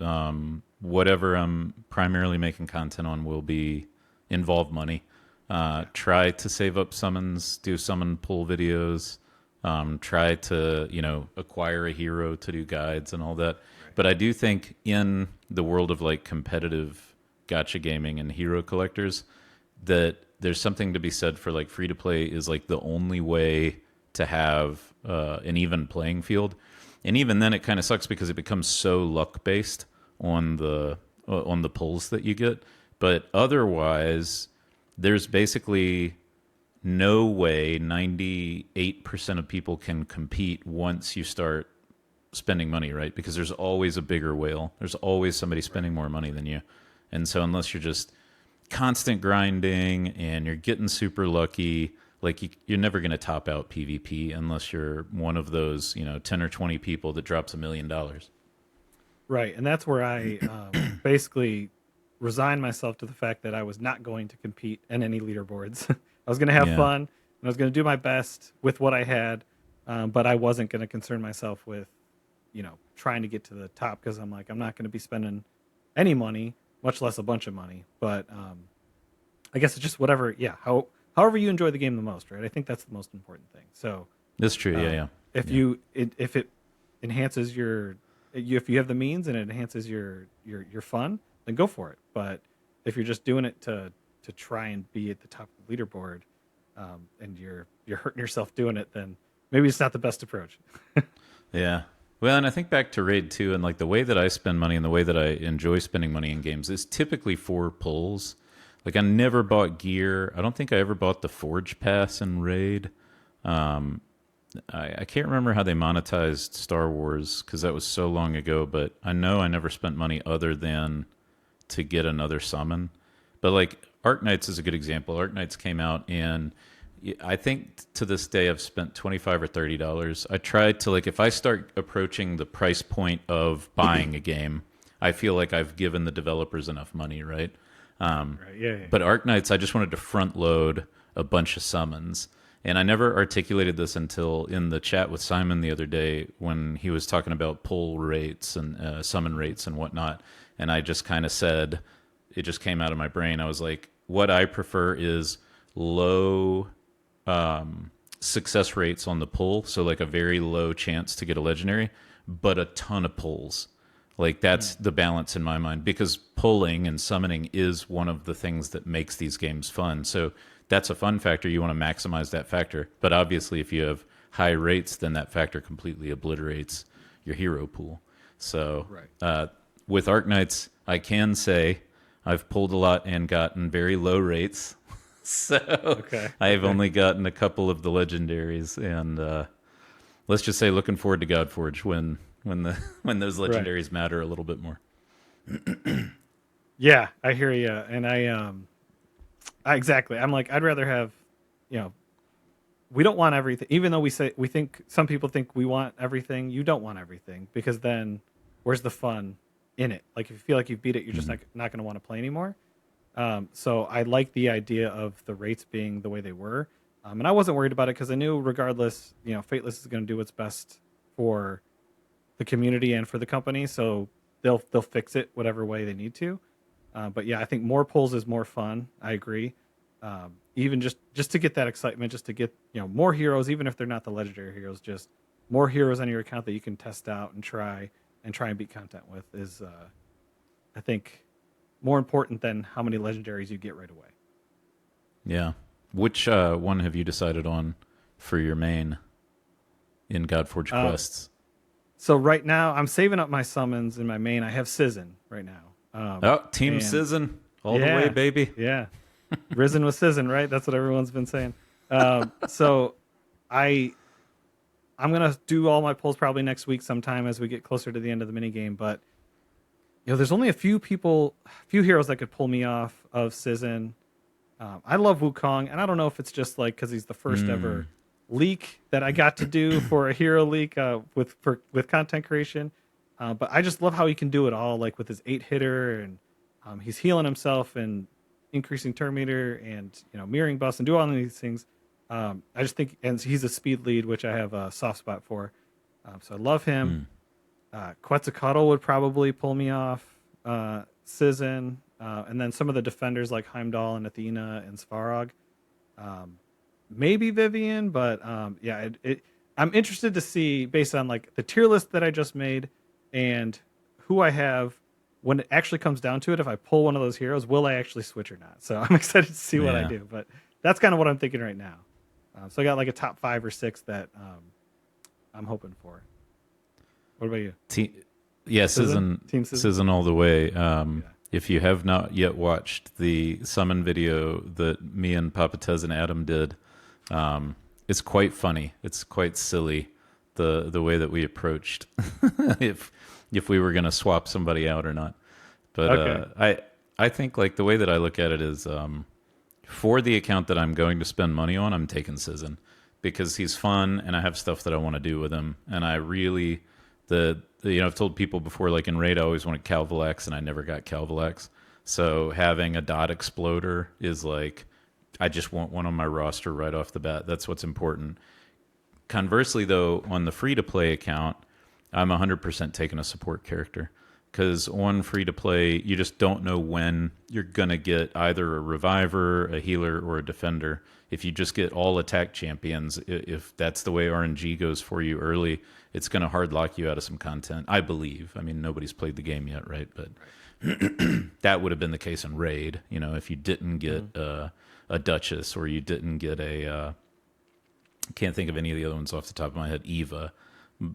Whatever I'm primarily making content on will be involve money. Try to save up summons, do summon pull videos. Try to acquire a hero to do guides and all that. But I do think in the world of like competitive gotcha gaming and hero collectors, that there's something to be said for like free to play is like the only way to have an even playing field. And even then, it kind of sucks because it becomes so luck based on the pulls that you get. But otherwise, there's basically no way 98% of people can compete once you start spending money, right? Because there's always a bigger whale. There's always somebody spending more money than you. And so unless you're just constant grinding and you're getting super lucky, like you're never going to top out PvP unless you're one of those, 10 or 20 people that drops $1 million. Right, and that's where I basically resigned myself to the fact that I was not going to compete in any leaderboards. I was going to have Yeah. fun, and I was going to do my best with what I had, but I wasn't going to concern myself with, trying to get to the top because I'm like, I'm not going to be spending any money, much less a bunch of money. But I guess it's just whatever, yeah, however you enjoy the game the most, right? I think that's the most important thing. So That's true. Yeah. Yeah. if Yeah. if it enhances if you have the means and it enhances your fun, then go for it. But if you're just doing it to try and be at the top of the leaderboard, and you're hurting yourself doing it, then maybe it's not the best approach. Yeah. Well, and I think back to Raid 2 and like the way that I spend money and the way that I enjoy spending money in games is typically for pulls. Like I never bought gear. I don't think I ever bought the Forge Pass in Raid. I can't remember how they monetized Star Wars because that was so long ago, but I know I never spent money other than to get another summon. But like Arknights is a good example. Arknights came out and I think to this day I've spent $25 or $30. I tried to like if I start approaching the price point of buying a game, I feel like I've given the developers enough money, right? Right? Yeah. But Arknights, I just wanted to front load a bunch of summons. And I never articulated this until in the chat with Simon the other day when he was talking about pull rates and summon rates and whatnot. And I just kind of said, it just came out of my brain. I was like, what I prefer is low success rates on the pull. So like a very low chance to get a legendary, but a ton of pulls. Like that's the balance in my mind because pulling and summoning is one of the things that makes these games fun. So that's a fun factor. You want to maximize that factor. But obviously if you have high rates, then that factor completely obliterates your hero pool. So Right. with Arknights, I can say I've pulled a lot and gotten very low rates. So Okay. I've only gotten a couple of the legendaries, and let's just say looking forward to Godforge when those legendaries matter a little bit more. Yeah, I hear you, and exactly. I'm like, I'd rather have, we don't want everything. Even though we think some people think we want everything, you don't want everything because then where's the fun in it? Like if you feel like you've beat it, you're just not going to want to play anymore. So I like the idea of the rates being the way they were, and I wasn't worried about it because I knew regardless, Fateless is going to do what's best for the community and for the company, so they'll fix it whatever way they need to. But yeah, I think more pulls is more fun. I agree. Even just to get that excitement, just to get more heroes, even if they're not the legendary heroes, just more heroes on your account that you can test out and try and beat content with is, I think, more important than how many legendaries you get right away. Yeah. Which one have you decided on for your main in Godforge quests? So right now, I'm saving up my summons in my main. I have Sizzin right now. Team Sizzin all the way, baby. Yeah. Risen with Sizzin, right? That's what everyone's been saying. So I'm going to do all my pulls probably next week sometime as we get closer to the end of the minigame. But, there's only a few heroes that could pull me off of Sizzin. I love Wukong, and I don't know if it's just like because he's the first ever leak that I got to do for a hero leak with content creation. But I just love how he can do it all, like with his 8-hitter, and he's healing himself and increasing turn meter and mirroring buffs and do all of these things. I just think, and he's a speed lead, which I have a soft spot for. So I love him. Quetzalcoatl would probably pull me off Sizzin, and then some of the defenders like Heimdall and Athena and Svarog. Maybe Vivian, but I'm interested to see based on like the tier list that I just made and who I have when it actually comes down to it. If I pull one of those heroes, will I actually switch or not? So I'm excited to see what I do, but that's kind of what I'm thinking right now. So I got like a top 5 or 6 that I'm hoping for. What about you? Sizzin all the way. If you have not yet watched the summon video that me and Papa Tez and Adam did, it's quite funny. It's quite silly the way that we approached if we were going to swap somebody out or not. But I think like the way that I look at it is For the account that I'm going to spend money on, I'm taking Sizzin because he's fun and I have stuff that I want to do with him. And I really, I've told people before, like in Raid, I always wanted Calvalex and I never got Calvalex. So having a dot exploder is like, I just want one on my roster right off the bat. That's what's important. Conversely, though, on the free-to-play account, I'm 100% taking a support character because on free-to-play, you just don't know when you're going to get either a reviver, a healer, or a defender. If you just get all attack champions, if that's the way RNG goes for you early, it's going to hard lock you out of some content, I believe. I mean, nobody's played the game yet, right? But that would have been the case in Raid, if you didn't get a Duchess or you didn't get a... can't think of any of the other ones off the top of my head. Eva,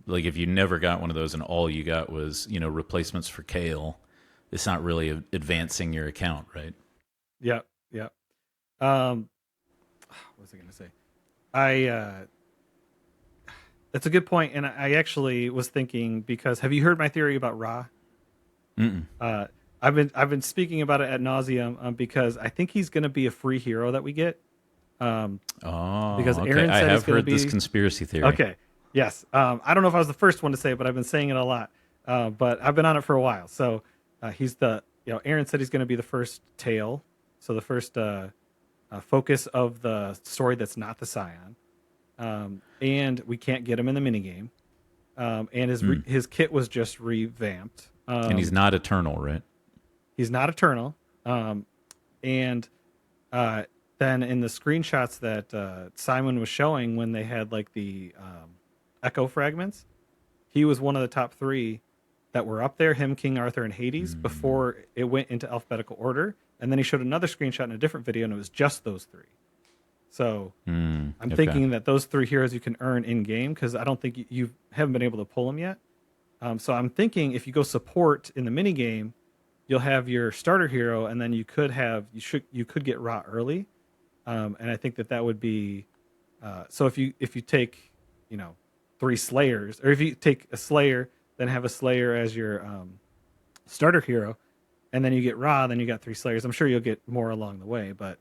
like if you never got one of those and all you got was replacements for Kale, it's not really advancing your account, right? Yeah, yeah. What was I going to say? That's a good point, and I actually was thinking because have you heard my theory about Ra? Mm-mm. I've been speaking about it ad nauseum because I think he's going to be a free hero that we get. Because okay. Aaron said I have it's going to heard this be conspiracy theory. okay. Yes. I don't know if I was the first one to say it, but I've been saying it a lot. But I've been on it for a while. So he's Aaron said he's going to be the first tale. So the first focus of the story that's not the Scion. And we can't get him in the minigame. And his kit was just revamped. And he's not eternal, right? He's not eternal. And then in the screenshots that Simon was showing when they had like the echo fragments, he was one of the top 3 that were up there, him, King Arthur, and Hades, before it went into alphabetical order. And then he showed another screenshot in a different video, and it was just those 3. So I'm thinking that those 3 heroes you can earn in-game, because I don't think you haven't been able to pull them yet. So I'm thinking if you go support in the minigame, you'll have your starter hero, and then you could get Ra early. And I think that would be so if you take 3 Slayers, or if you take a Slayer, then have a Slayer as your starter hero, and then you get Ra, then you got 3 Slayers. I'm sure you'll get more along the way, but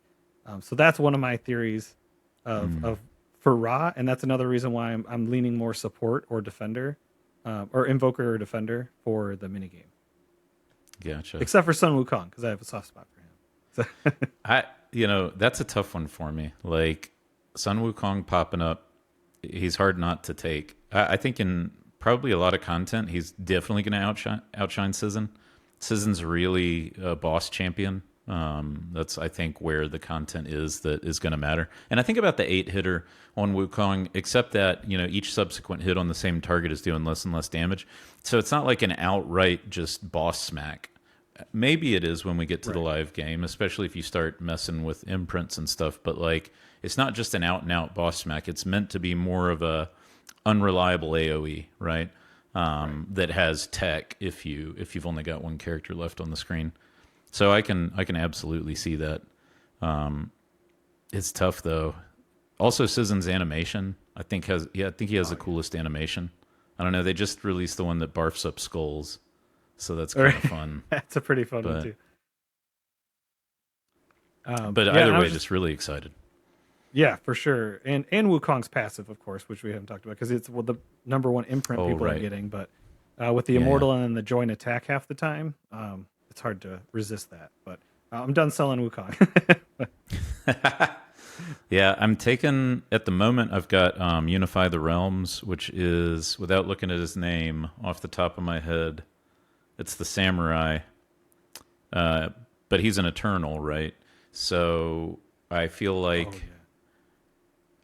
so that's one of my theories for Ra, and that's another reason why I'm leaning more support or defender, or invoker or defender for the minigame. Gotcha. Except for Sun Wukong, because I have a soft spot for him. So. That's a tough one for me. Like Sun Wukong popping up, he's hard not to take. I think in probably a lot of content, he's definitely going to outshine Sizzin. Sissin's really a boss champion. That's, I think, where the content is that is going to matter. And I think about the 8-hitter on Wukong, except that, each subsequent hit on the same target is doing less and less damage. So it's not like an outright just boss smack. Maybe it is when we get to the live game, especially if you start messing with imprints and stuff. But like, it's not just an out-and-out boss smack. It's meant to be more of a unreliable AOE, right? That has tech if you've only got one character left on the screen. So I can absolutely see that. It's tough though. Also, Sissin's animation, I think he has the coolest animation. I don't know. They just released the one that barfs up skulls. So that's kind of fun. That's a pretty fun one too. But either way, just really excited. Yeah, for sure. And Wukong's passive, of course, which we haven't talked about because it's the number 1 imprint people are getting. But with the Immortal and the joint attack half the time, it's hard to resist that. But I'm done selling Wukong. Yeah, I'm taking, at the moment, I've got Unify the Realms, which is, without looking at his name off the top of my head, it's the samurai, but he's an eternal, right? So I feel like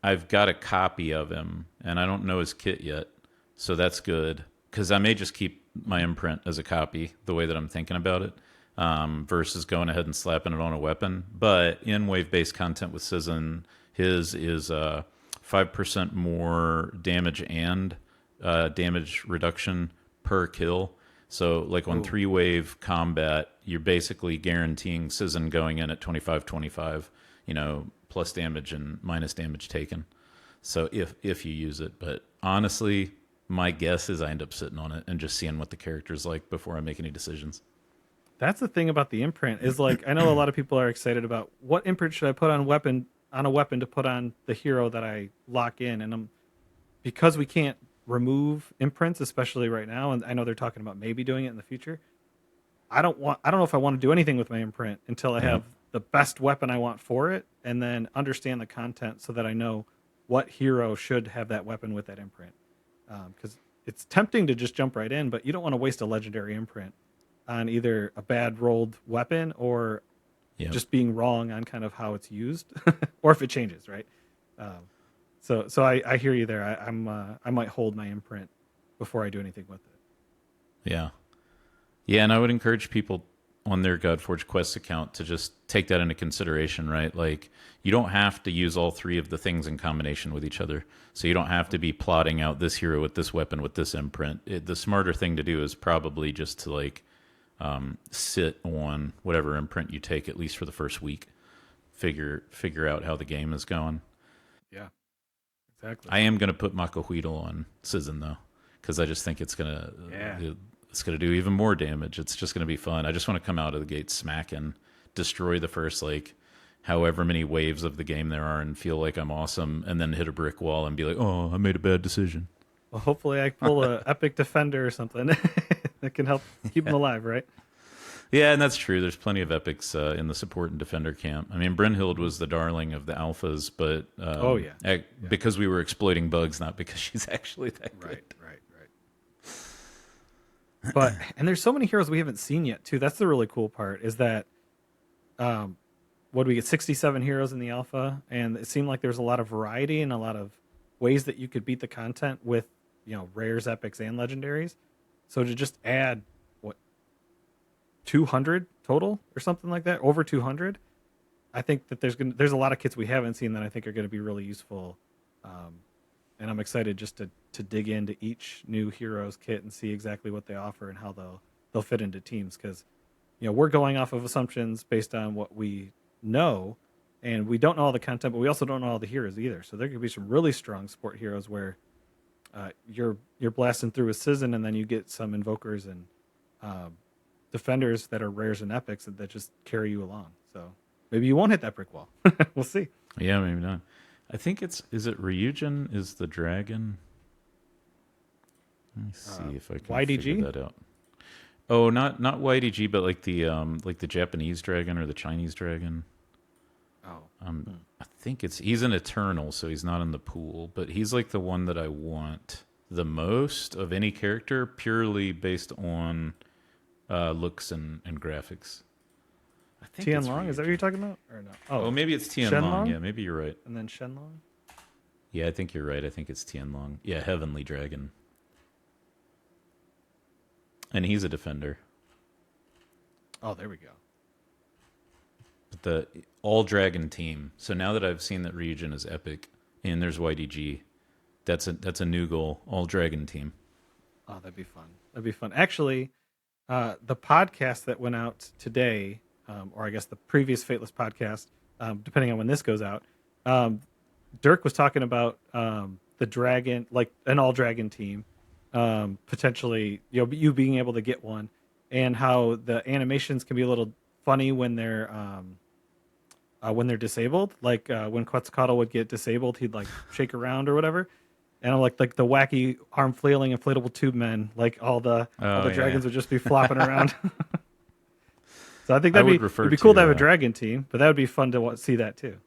I've got a copy of him, and I don't know his kit yet, so that's good. Because I may just keep my imprint as a copy, the way that I'm thinking about it, versus going ahead and slapping it on a weapon. But in wave-based content with Sizzin, his is 5% more damage and damage reduction per kill. So like on 3-wave combat, you're basically guaranteeing Sizzin going in at 25-25, plus damage and minus damage taken. So if you use it. But honestly, my guess is I end up sitting on it and just seeing what the character's like before I make any decisions. That's the thing about the imprint is like I know a lot of people are excited about what imprint should I put on a weapon to put on the hero that I lock in, and because we can't remove imprints, especially right now, and I know they're talking about maybe doing it in the future. I don't know if I want to do anything with my imprint until I Yeah. have the best weapon I want for it, and then understand the content so that I know what hero should have that weapon with that imprint. Because it's tempting to just jump right in, but you don't want to waste a legendary imprint on either a bad rolled weapon or Yep. just being wrong on kind of how it's used, or if it changes, right? Um, so I hear you there. I might hold my imprint before I do anything with it. Yeah. Yeah, and I would encourage people on their Godforge Quest account to just take that into consideration, right? Like, you don't have to use all three of the things in combination with each other. So you don't have to be plotting out this hero with this weapon with this imprint. The smarter thing to do is probably just to like sit on whatever imprint you take, at least for the first week. Figure out how the game is going. Yeah, exactly. I am going to put Makohuidal on Sizzin though, because I just think Yeah. it's gonna do even more damage. It's just gonna be fun. I just want to come out of the gate smacking, destroy the first like however many waves of the game there are, and feel like I'm awesome, and then hit a brick wall and be like, oh, I made a bad decision. Well, hopefully I pull a epic defender or something that can help keep them alive, right? Yeah, and that's true. There's plenty of epics in the support and defender camp. I mean, Brynhild was the darling of the alphas, but Oh yeah. because we were exploiting bugs, not because she's actually that good. Right. But and there's so many heroes we haven't seen yet too. That's the really cool part is that what do we get 67 heroes in the alpha, and it seemed like there's a lot of variety and a lot of ways that you could beat the content with, rares, epics, and legendaries. So to just add what 200 total or something like that, over 200, I think that there's a lot of kits we haven't seen that I think are going to be really useful. And I'm excited just to dig into each new hero's kit and see exactly what they offer and how they'll fit into teams, because we're going off of assumptions based on what we know, and we don't know all the content, but we also don't know all the heroes either. So there could be some really strong support heroes where you're blasting through a Sizzin, and then you get some invokers and defenders that are rares and epics that just carry you along. So maybe you won't hit that brick wall. We'll see. Yeah, maybe not. I think is it Ryujin is the dragon? Let me see if I can YDG? figure that out. Oh, not YDG, but like the Japanese dragon or the Chinese dragon. Oh, I think he's an Eternal, so he's not in the pool, but he's like the one that I want the most of any character, purely based on looks and graphics. I think Tian it's Long, is that what Ryujin. you're talking about, or no? Oh, maybe it's Tian Long. Shenlong? Yeah, maybe you're right. And then Shenlong. Yeah, I think you're right. I think it's Tian Long. Yeah, Heavenly Dragon. And he's a defender. Oh, there we go. But the all dragon team. So now that I've seen that Ryujin is epic and there's YDG, that's a new goal. All dragon team. Oh, that'd be fun. That'd be fun. Actually, the podcast that went out today, or I guess the previous Fateless podcast, depending on when this goes out, Dirk was talking about the dragon, like an all dragon team, potentially, you being able to get one, and how the animations can be a little funny when they're disabled. Like when Quetzalcoatl would get disabled, he'd like shake around or whatever. And I'm like the wacky arm flailing inflatable tube men, like all the dragons would just be flopping around. So I think it'd be cool to have a dragon team, but that would be fun to see that too.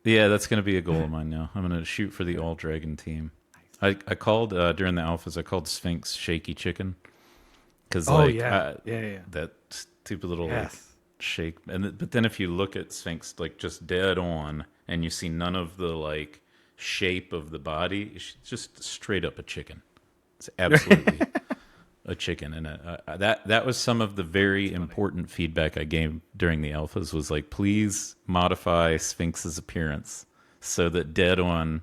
Yeah, that's going to be a goal of mine now. I'm going to shoot for the all dragon team. I called during the alphas. I called Sphinx Shaky Chicken because that stupid little like shake. But then if you look at Sphinx like just dead on, and you see none of the like shape of the body, it's just straight up a chicken. It's absolutely a chicken, and that was some of the very important feedback I gave during the alphas. Was like, please modify Sphinx's appearance so that dead on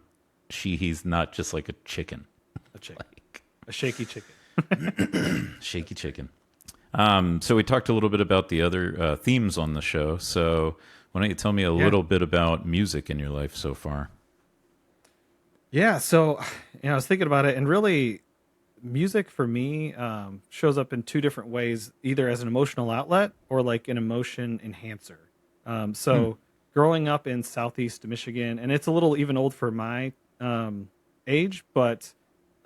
he's not just like a chicken. A chicken. Like, a shaky chicken. Shaky chicken. So we talked a little bit about the other themes on the show. So why don't you tell me a little bit about music in your life so far? Yeah, so I was thinking about it, and really music for me shows up in two different ways, either as an emotional outlet or like an emotion enhancer. Hmm. So growing up in Southeast Michigan, and it's a little even old for my um, age, but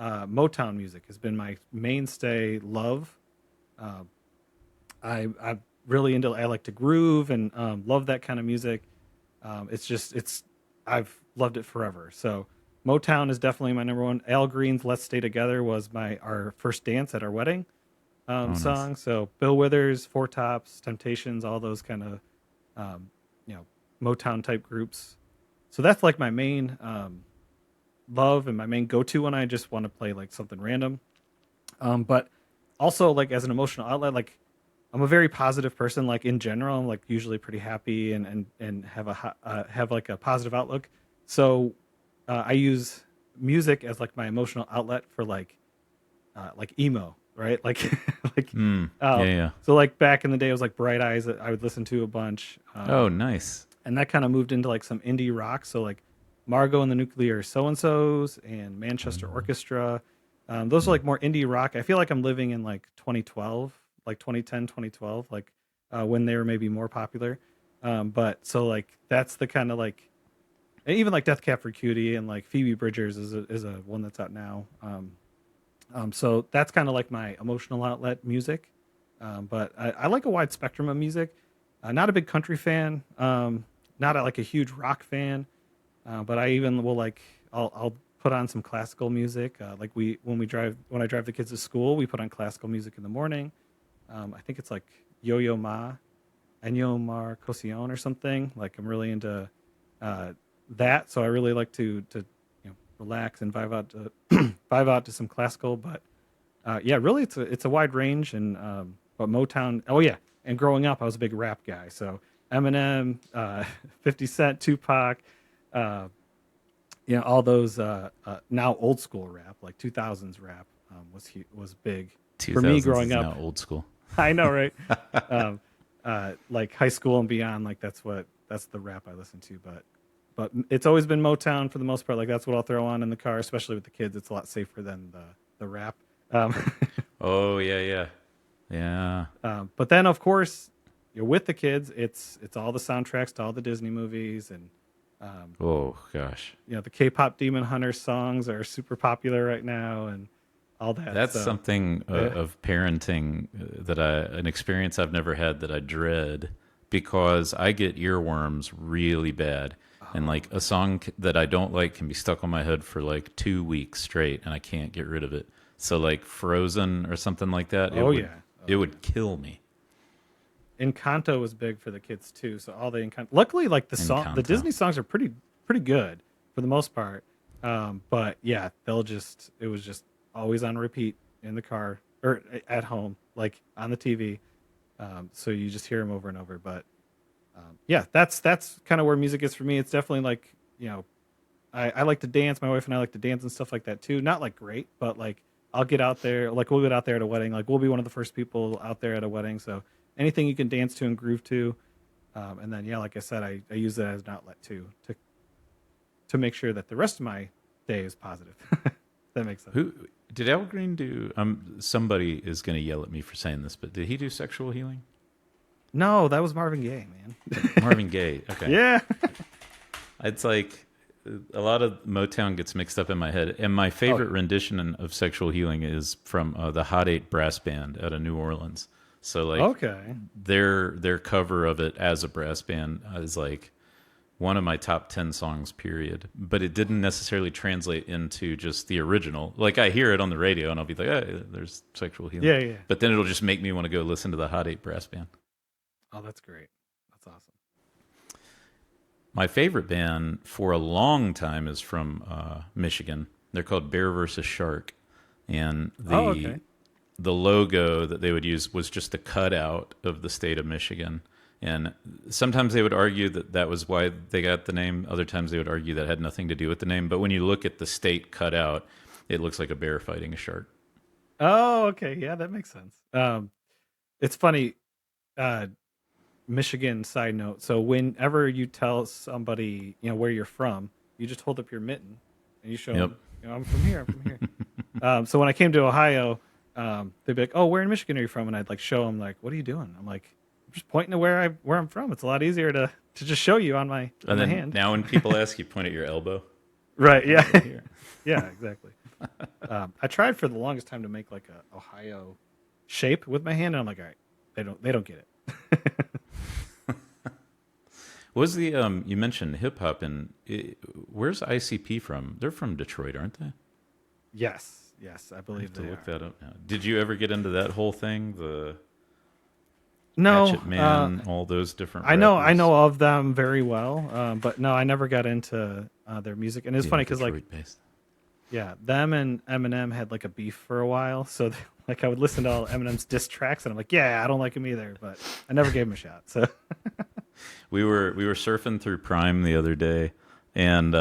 Motown music has been my mainstay love. Uh, I'm really into. I like to groove and love that kind of music. It's I've loved it forever. So Motown is definitely my number one. Al Green's "Let's Stay Together" was my our first dance at our wedding Oh, nice. song. So Bill Withers, Four Tops, Temptations, all those kind of um, you know Motown type groups. So that's like my main love and my main go to when I just want to play like something random. But also like as an emotional outlet, like I'm a very positive person. Like in general, I'm like usually pretty happy and have have like a positive outlook. So I use music as like my emotional outlet for like emo, right? Like like Hmm. uh, Yeah, yeah. so like back in the day, it was like Bright Eyes that I would listen to a bunch, Oh, nice. and that kind of moved into like some indie rock. So like Margot and the Nuclear So and So's and Manchester Orchestra. Those are Hmm. like more indie rock. I feel like I'm living in like 2012, like 2010, 2012, like when they were maybe more popular. But so like that's the kind of like and even like Death Cab for Cutie and like Phoebe Bridgers is a one that's out now. So that's kind of like my emotional outlet music. But I like a wide spectrum of music. Not a big country fan. Not like a huge rock fan. But I even will like I'll put on some classical music. Like when I drive the kids to school, we put on classical music in the morning. I think it's like Yo Yo Ma, Ennio Marcosione or something. Like I'm really into uh, that, so I really like to relax and vibe out to vibe out to some classical. But yeah, really it's a wide range and but Motown. Oh yeah, and growing up, I was a big rap guy. So Eminem, 50 Cent, Tupac, uh, all those now old school rap, like 2000s rap, was big for me 2000s growing is up. now old school. I know, right? um, like high school and beyond, like that's the rap I listen to. But it's always been Motown for the most part. Like that's what I'll throw on in the car, especially with the kids. It's a lot safer than the rap. Um, Oh, yeah, yeah. Yeah. but then of course you're with the kids. It's all the soundtracks to all the Disney movies and um, Oh, gosh. the K-pop Demon Hunter songs are super popular right now and all that. That's So something yeah. of parenting an experience I've never had that I dread because I get earworms really bad. And Oh, like a song that I don't like can be stuck on my head for like 2 weeks straight and I can't get rid of it. So like Frozen or something like that, oh yeah. it Oh yeah. would kill me. Encanto was big for the kids too. So all the Encanto, luckily, like the Encanto. Disney songs are pretty good for the most part. But yeah, it was just always on repeat in the car or at home, like on the TV. So you just hear them over and over. But yeah, that's kind of where music is for me. It's definitely like I like to dance. My wife and I like to dance and stuff like that too. Not like great, but like I'll get out there. Like we'll get out there at a wedding. Like we'll be one of the first people out there at a wedding. So anything you can dance to and groove to. And then yeah, like I said, I use that as an outlet too to make sure that the rest of my day is positive. That makes sense. Who did Al Green do? Somebody is going to yell at me for saying this, but did he do sexual healing? No, that was Marvin Gaye, man. Marvin Gaye. Okay. Yeah. It's like a lot of Motown gets mixed up in my head. And my Oh favorite yeah. rendition of Sexual Healing is from the Hot Eight Brass Band out of New Orleans. So like Okay. their cover of it as a brass band is like one of my top 10 songs period, but it didn't necessarily translate into just the original. Like I hear it on the radio and I'll be like, oh, there's Sexual Healing, Yeah, yeah. but then it'll just make me want to go listen to the Hot Eight Brass Band. Oh, that's great. That's awesome. My favorite band for a long time is from Michigan. They're called Bear versus Shark, and Oh, okay. the logo that they would use was just a cutout of the state of Michigan. And sometimes they would argue that that was why they got the name. Other times they would argue that had nothing to do with the name. But when you look at the state cutout, it looks like a bear fighting a shark. Oh, okay. Yeah, that makes sense. It's funny. Uh, Michigan side note. So whenever you tell somebody, where you're from, you just hold up your mitten and you show Yep. them, I'm from here. I'm from here. So when I came to Ohio, they'd be like, "Oh, where in Michigan are you from?" And I'd like show them like, "What are you doing?" I'm like, "I'm just pointing to where I'm from. It's a lot easier to just show you on And my then hand." now when people ask, you point at your elbow. Right? Oh, Yeah. right here. Yeah. Exactly. I tried for the longest time to make like a Ohio shape with my hand, and I'm like, "All right, they don't get it." What was the you mentioned hip hop and where's ICP from? They're from Detroit, aren't they? Yes. Yes, I I have believe to they look are. that up now. Did you ever get into that whole thing? The No. Hatchet Man, all those different I rappers? know of them very well, but no, I never got into their music. And it's Yeah, funny because like Detroit based. yeah, them and Eminem had like a beef for a while. So like I would listen to all Eminem's diss tracks, and I'm like, yeah, I don't like him either, but I never gave him a shot. So We were surfing through Prime the other day, and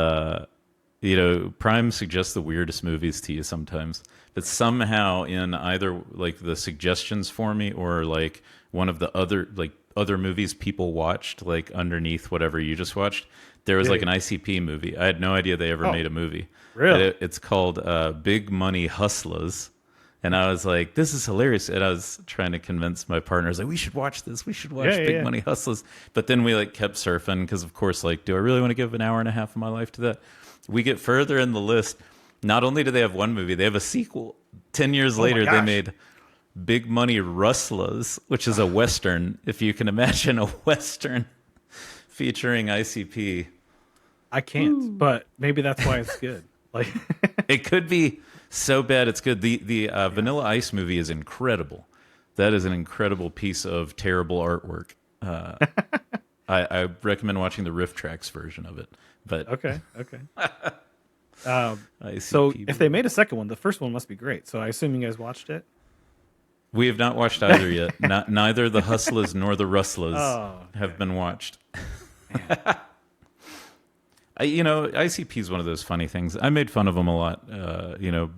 Prime suggests the weirdest movies to you sometimes. But right. somehow in either like the suggestions for me or like one of the other movies people watched, like underneath whatever you just watched, there was Yeah, like yeah. an ICP movie. I had no idea they ever Oh, made a movie. And really? it's called Big Money Hustlers. And I was like, this is hilarious. And I was trying to convince my partners, like, we should watch this. We should Yeah, watch yeah, Big yeah. Money Hustlers. But then we like kept surfing because, of course, like, do I really want to give an hour and a half of my life to that? We get further in the list. Not only do they have one movie, they have a sequel. 10 years Oh my later, they gosh. made Big Money Rustlers, which is a Western, if you can imagine a Western featuring ICP. I can't, but maybe that's why it's good. Like, It could be so bad it's good. The yeah. Vanilla Ice movie is incredible. That is an incredible piece of terrible artwork. I recommend watching the Riff Tracks version of it. But Okay, okay. So ICP if they movie. made a second one, the first one must be great. So I assume you guys watched it. We have not watched either yet. Neither the Hustlers nor the Rustlers Oh, have okay. been watched. Man. ICP is one of those funny things. I made fun of them a lot,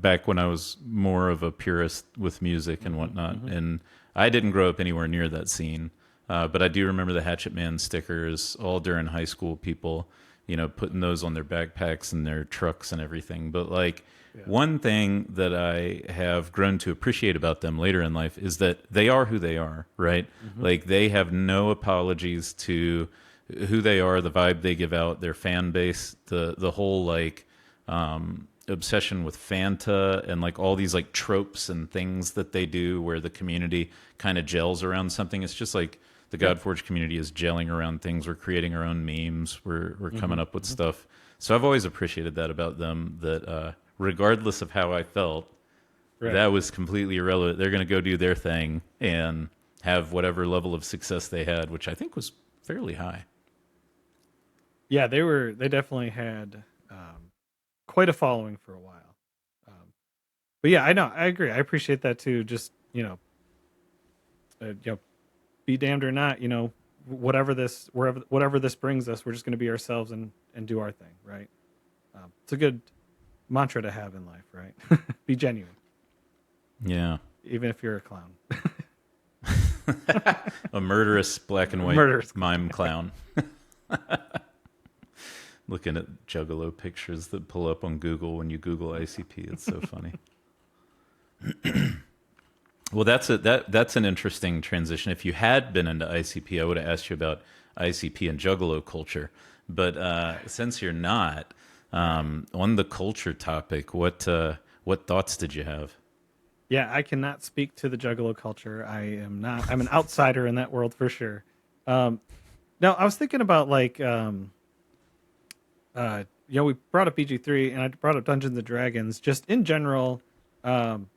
back when I was more of a purist with music and Hmm, whatnot. hmm. And I didn't grow up anywhere near that scene. But I do remember the Hatchet Man stickers all during high school, people, putting those on their backpacks and their trucks and everything. But like, Yeah. one thing that I have grown to appreciate about them later in life is that they are who they are, right? Hmm. Like, they have no apologies to who they are, the vibe they give out, their fan base, the whole like obsession with Fanta and like all these like tropes and things that they do where the community kind of gels around something. It's just like the Yeah. Godforge community is gelling around things. We're creating our own memes. We're Hmm, coming up with hmm. stuff. So I've always appreciated that about them. That regardless of how I felt, Right. that was completely irrelevant. They're going to go do their thing and have whatever level of success they had, which I think was fairly high. Yeah, they definitely had quite a following for a while. But yeah, I know, I agree. I appreciate that too. Just be damned or not. Whatever this brings us, we're just going to be ourselves and do our thing. Right. It's a good mantra to have in life. Right. Be genuine, Yeah. even if you're a clown. A murderous black and white Murderous. mime clown. Looking at Juggalo pictures that pull up on Google when you Google ICP, it's so funny. Well, that's an interesting transition. If you had been into ICP, I would have asked you about ICP and Juggalo culture. But since you're not, Right. on the culture topic, what thoughts did you have? Yeah, I cannot speak to the Juggalo culture. I am not. I'm an outsider in that world for sure. Um, no, I was thinking about like we brought up BG3 and I brought up Dungeons and Dragons. Just in general, um,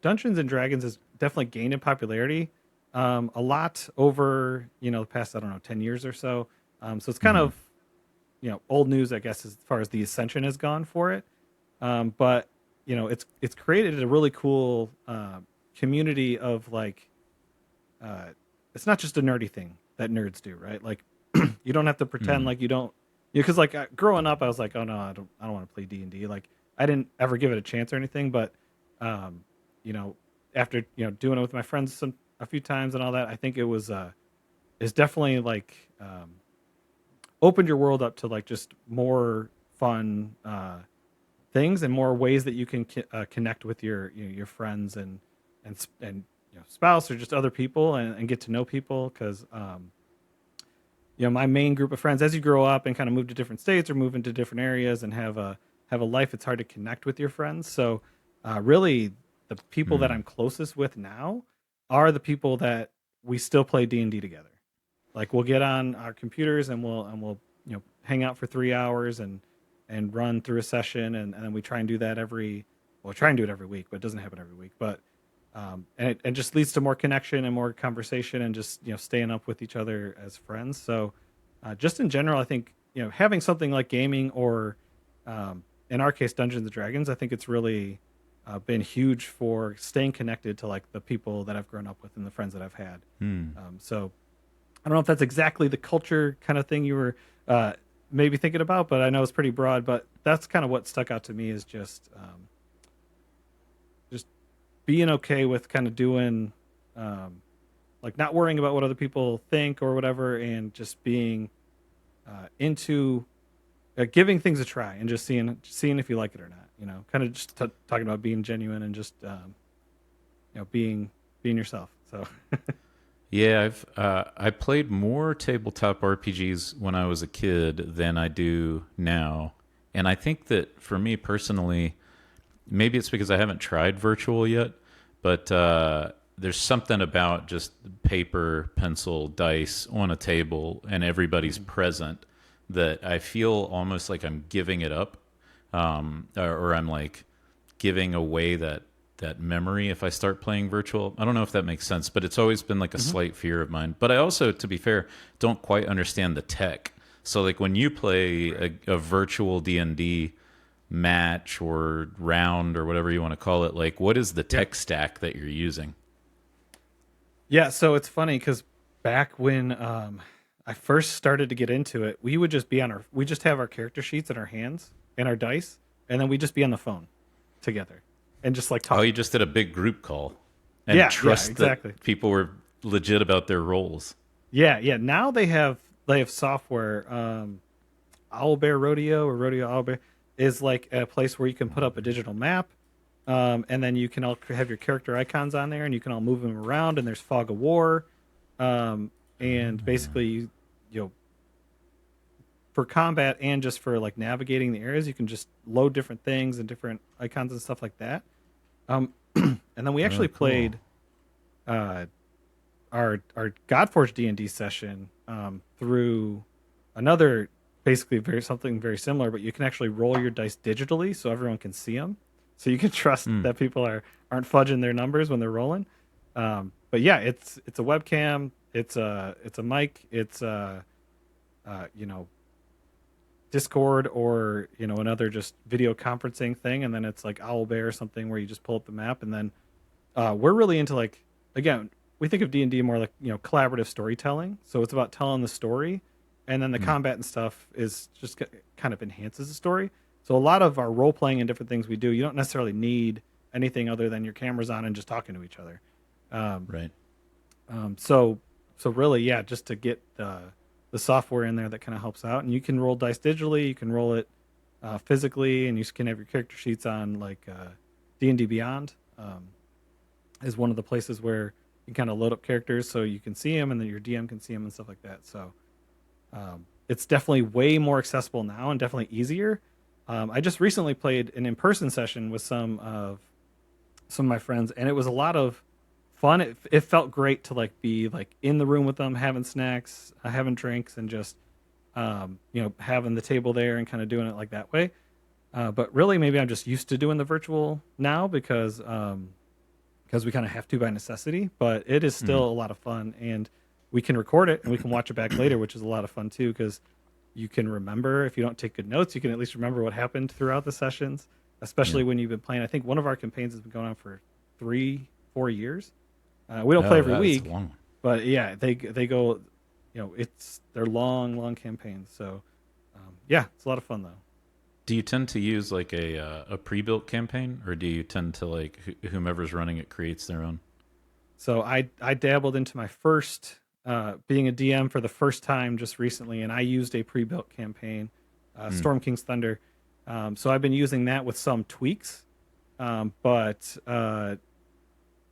Dungeons and Dragons has definitely gained in popularity, a lot over the past, I don't know, 10 years or so. So it's kind Hmm. of old news, I guess, as far as the ascension has gone for it. But it's created a really cool community of like uh, it's not just a nerdy thing that nerds do, right? Like you don't have to pretend Hmm. like you don't. Because like growing up, I was like, oh no, I don't want to play D&D. Like I didn't ever give it a chance or anything, but um, you know, after doing it with my friends a few times and all that, I think it's definitely like opened your world up to like just more fun, things and more ways that you can connect with your friends and spouse or just other people and get to know people because my main group of friends as you grow up and kind of move to different states or move into different areas and have a life, it's hard to connect with your friends. So really the people that I'm closest with now are the people that we still play D&D together. Like we'll get on our computers and we'll hang out for 3 hours and run through a session and then we try and do that try and do it every week, but it doesn't happen every week. But and it just leads to more connection and more conversation and just staying up with each other as friends. So just in general, I think having something like gaming or in our case Dungeons and Dragons, I think it's really been huge for staying connected to like the people that I've grown up with and the friends that I've had. So I don't know if that's exactly the culture kind of thing you were maybe thinking about, but I know it's pretty broad. But that's kind of what stuck out to me is just being okay with kind of doing like not worrying about what other people think or whatever, and just being into giving things a try and just seeing if you like it or not. Kind of just talking about being genuine and just being yourself. So. Yeah, I played more tabletop RPGs when I was a kid than I do now, and I think that for me personally, maybe it's because I haven't tried virtual yet, but there's something about just paper, pencil, dice on a table, and everybody's present that I feel almost like I'm giving it up, or I'm like giving away that memory if I start playing virtual. I don't know if that makes sense, but it's always been like a slight fear of mine. But I also, to be fair, don't quite understand the tech. So like when you play a virtual D&D match or round or whatever you want to call it, like what is the tech stack that you're using? Yeah, so it's funny because back when I first started to get into it, we would just we just have our character sheets in our hands and our dice, and then we just be on the phone together and just like talk. Oh, you just did a big group call and Yeah, trust exactly. that people were legit about their roles. Yeah. Now they have software. Owlbear Rodeo or Rodeo Owlbear is like a place where you can put up a digital map, and then you can all have your character icons on there, and you can all move them around. And there's Fog of War, and basically you for combat and just for like navigating the areas, you can just load different things and different icons and stuff like that. And then we actually cool. played our Godforge D&D session through another basically something very similar, but you can actually roll your dice digitally so everyone can see them. So you can trust that people aren't fudging their numbers when they're rolling. But yeah, it's a webcam, it's a mic, it's Discord or another just video conferencing thing, and then it's like Owlbear or something where you just pull up the map, and then we're really into like, again, we think of D&D more like collaborative storytelling, so it's about telling the story, and then the combat and stuff is just kind of enhances the story. So a lot of our role playing and different things we do, you don't necessarily need anything other than your cameras on and just talking to each other. Right. So really, yeah, just to get the software in there that kind of helps out, and you can roll dice digitally, you can roll it physically, and you can have your character sheets on like D&D Beyond is one of the places where you kind of load up characters so you can see them, and then your DM can see them and stuff like that. So it's definitely way more accessible now and definitely easier. I just recently played an in-person session with some of my friends, and it was a lot of fun. It felt great to like be like in the room with them, having snacks, having drinks, and just having the table there and kind of doing it like that way. But really, maybe I'm just used to doing the virtual now because we kind of have to by necessity. But it is still a lot of fun, and we can record it and we can watch it back later, which is a lot of fun too, because you can remember. If you don't take good notes, you can at least remember what happened throughout the sessions, especially when you've been playing. I think one of our campaigns has been going on for 3-4 years. We don't play every week, but yeah, they go, they're long campaigns. So yeah, it's a lot of fun though. Do you tend to use like a pre-built campaign, or do you tend to like whomever's running it creates their own? So I dabbled into my first being a DM for the first time just recently, and I used a pre-built campaign, Storm King's Thunder, So I've been using that with some tweaks, but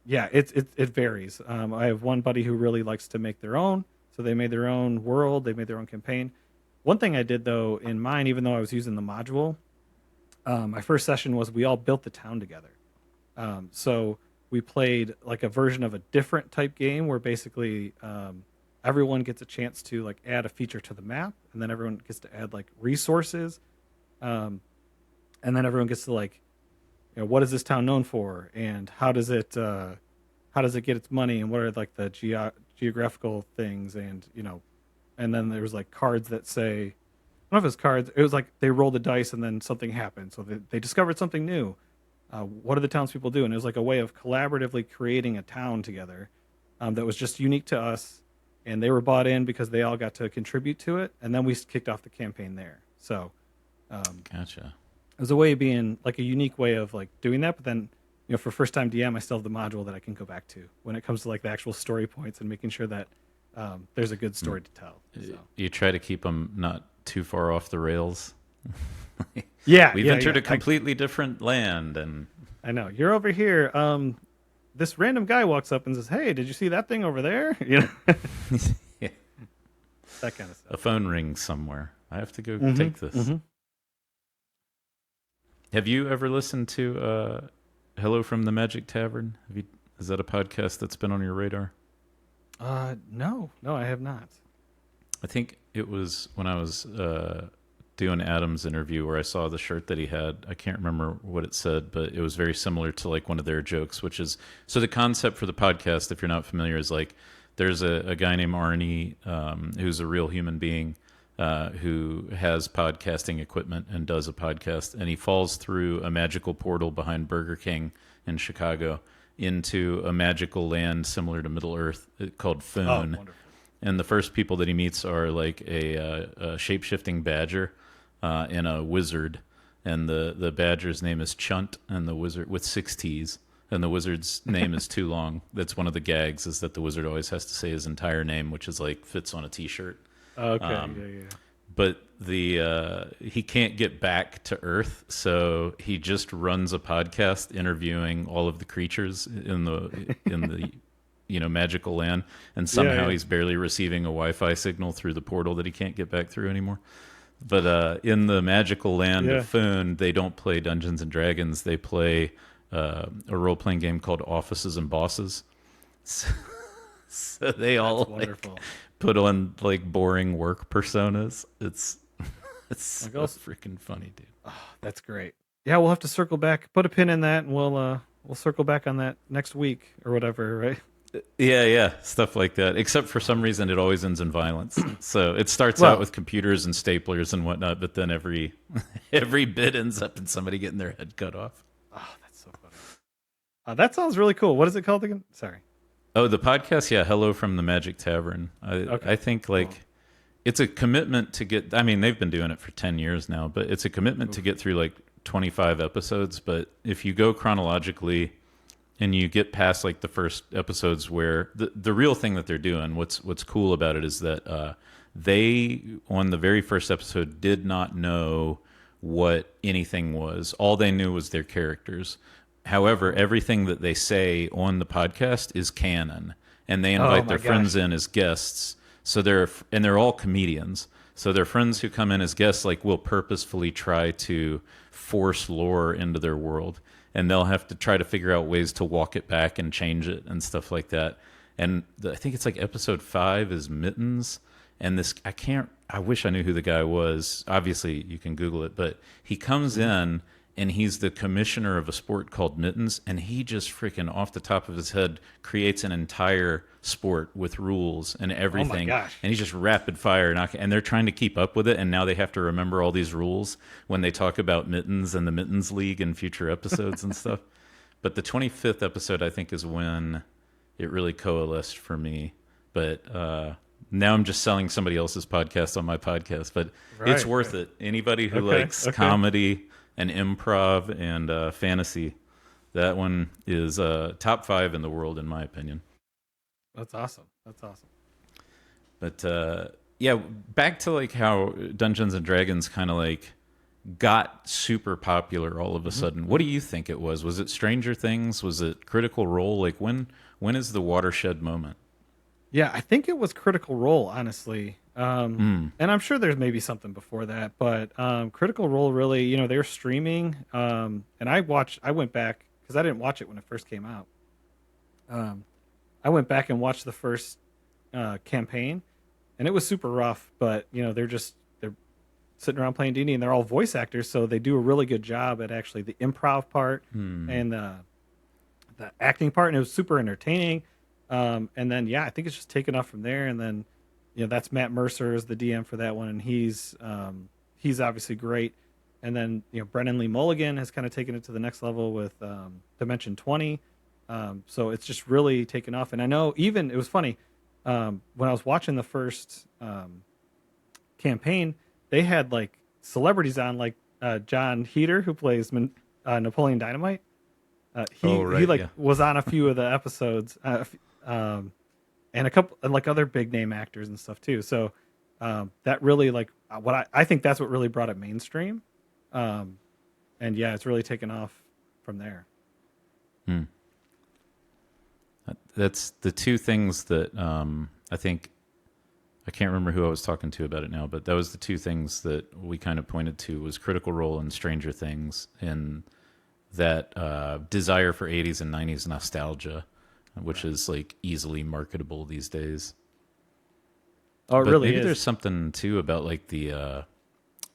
yeah, it varies. I have one buddy who really likes to make their own, so they made their own world, they made their own campaign. One thing I did though in mine, even though I was using the module, my first session was we all built the town together. So we played like a version of a different type game where basically everyone gets a chance to like add a feature to the map, and then everyone gets to add like resources, um, and then everyone gets to like, what is this town known for, and how does it get its money, and what are like the geographical things, and and then there was like cards that say, I don't know if it was cards. It was like they rolled the dice and then something happened, so they discovered something new. What do the townspeople do? And it was like a way of collaboratively creating a town together that was just unique to us, and they were bought in because they all got to contribute to it, and then we kicked off the campaign there. So Gotcha. it was a way of being like a unique way of like doing that. But then, for first time DM, I still have the module that I can go back to when it comes to like the actual story points and making sure that there's a good story to tell. So. You try to keep them not too far off the rails. Yeah, We've entered a completely different land, and I know you're over here. This random guy walks up and says, "Hey, did you see that thing over there?" yeah. That kind of stuff. A phone rings somewhere. I have to go take this. Mm-hmm. Have you ever listened to Hello from the Magic Tavern? Is that a podcast that's been on your radar? No, I have not. I think it was when I was doing Adam's interview where I saw the shirt that he had. I can't remember what it said, but it was very similar to like one of their jokes, which is, so the concept for the podcast, if you're not familiar, is like there's a guy named Arnie who's a real human being who has podcasting equipment and does a podcast, and he falls through a magical portal behind Burger King in Chicago into a magical land similar to Middle Earth called Foon. Oh, wonderful. And the first people that he meets are like a shape-shifting badger and a wizard. And the badger's name is Chunt, and the wizard with 6 T's. And the wizard's name is too long. That's one of the gags, is that the wizard always has to say his entire name, which is like fits on a T-shirt. Okay, yeah. But he can't get back to Earth, so he just runs a podcast interviewing all of the creatures in the magical land, and somehow he's barely receiving a Wi-Fi signal through the portal that he can't get back through anymore. But in the magical land of Foon, they don't play Dungeons and Dragons. They play a role-playing game called Offices and Bosses. So they all put on like boring work personas. It's so freaking funny, dude. Oh, that's great. Yeah, we'll have to circle back, put a pin in that, and we'll circle back on that next week or whatever, right? Yeah, stuff like that. Except for some reason, it always ends in violence. So it starts out with computers and staplers and whatnot, but then every bit ends up in somebody getting their head cut off. Oh, that's so funny. That sounds really cool. What is it called again? Sorry. Oh, the podcast, yeah, Hello from the Magic Tavern. I think like it's a commitment to get. I mean, they've been doing it for 10 years now, but it's a commitment to get through like 25 episodes. But if you go chronologically and you get past like the first episodes, where the real thing that they're doing, what's cool about it is that they, on the very first episode, did not know what anything was. All they knew was their characters. However, everything that they say on the podcast is canon, and they invite their friends in as guests. So they're all comedians. So their friends who come in as guests like will purposefully try to force lore into their world, and they'll have to try to figure out ways to walk it back and change it and stuff like that. And I think it's like episode 5 is Mittens, and I wish I knew who the guy was. Obviously, you can Google it, but he comes in. And he's the commissioner of a sport called Mittens, and he just freaking off the top of his head creates an entire sport with rules and everything. Oh my gosh. And he's just rapid fire and they're trying to keep up with it, and now they have to remember all these rules when they talk about Mittens and the Mittens League in future episodes and stuff. But the 25th episode, I think, is when it really coalesced for me. But now I'm just selling somebody else's podcast on my podcast, but it's worth it. Anybody who likes comedy and improv and fantasy, that one is top 5 in the world, in my opinion. That's awesome. But yeah, back to like how Dungeons and Dragons kind of like got super popular all of a Hmm. sudden. What do you think it was? Was it Stranger Things? Was it Critical Role? Like when is the watershed moment? Yeah, I think it was Critical Role, honestly. Hmm. And I'm sure there's maybe something before that, but Critical Role really, they're streaming. And I went back because I didn't watch it when it first came out. Um, I went back and watched the first campaign, and it was super rough. But they're sitting around playing D&D, and they're all voice actors, so they do a really good job at actually the improv part Hmm. and the acting part, and it was super entertaining. And then yeah, I think it's just taken off from there. And then that's Matt Mercer is the DM for that one, and he's obviously great. And then Brennan Lee Mulligan has kind of taken it to the next level with Dimension 20. So it's just really taken off. And I know even it was funny when I was watching the first campaign, they had like celebrities on, like John Heater, who plays Napoleon Dynamite. Oh He right, like yeah. was on a few of the episodes, and a couple and like other big name actors and stuff too. So that really like what I think that's what really brought it mainstream. Um, and yeah, it's really taken off from there. Hmm. That's the two things that I think I can't remember who I was talking to about it now, but that was the two things that we kind of pointed to was Critical Role and Stranger Things, and that desire for 80s and 90s nostalgia, which Right. is like easily marketable these days. Oh, it But really maybe there's is. something too about like the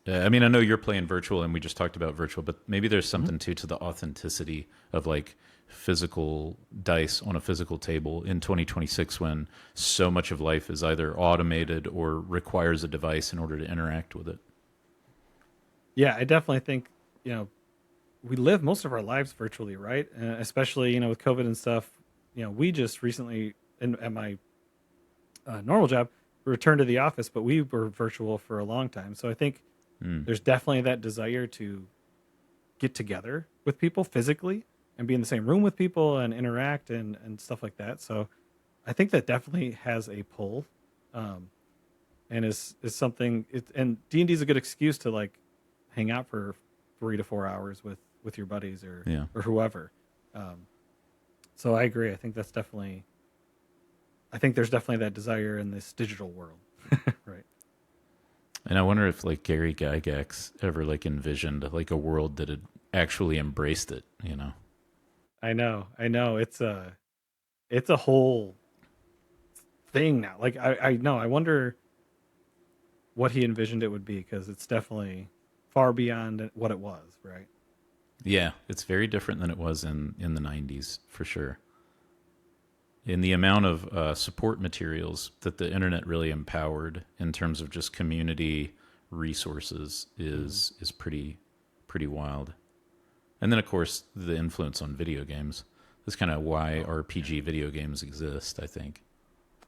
I mean, I know you're playing virtual and we just talked about virtual, but maybe there's Mhm. something too to the authenticity of like physical dice on a physical table in 2026 when so much of life is either automated or requires a device in order to interact with it. Yeah, I definitely think you know we live most of our lives virtually, right? Especially with COVID and stuff. We just recently at my normal job returned to the office, but we were virtual for a long time. So I think Mm. there's definitely that desire to get together with people physically and be in the same room with people and interact and stuff like that. So I think that definitely has a pull, um, and is something. And D&D is a good excuse to like hang out for 3 to 4 hours with your buddies Yeah. or whoever. Um, so I agree. I think there's definitely that desire in this digital world, right? And I wonder if like Gary Gygax ever like envisioned like a world that had actually embraced it, you know. I know. It's a whole thing now. Like I know. I wonder what he envisioned it would be because it's definitely far beyond what it was, right? Yeah, it's very different than it was in the 90s for sure. In the amount of support materials that the internet really empowered in terms of just community resources Hmm. is pretty wild. And then of course the influence on video games. That's kind of why Oh, yeah. RPG video games exist, I think.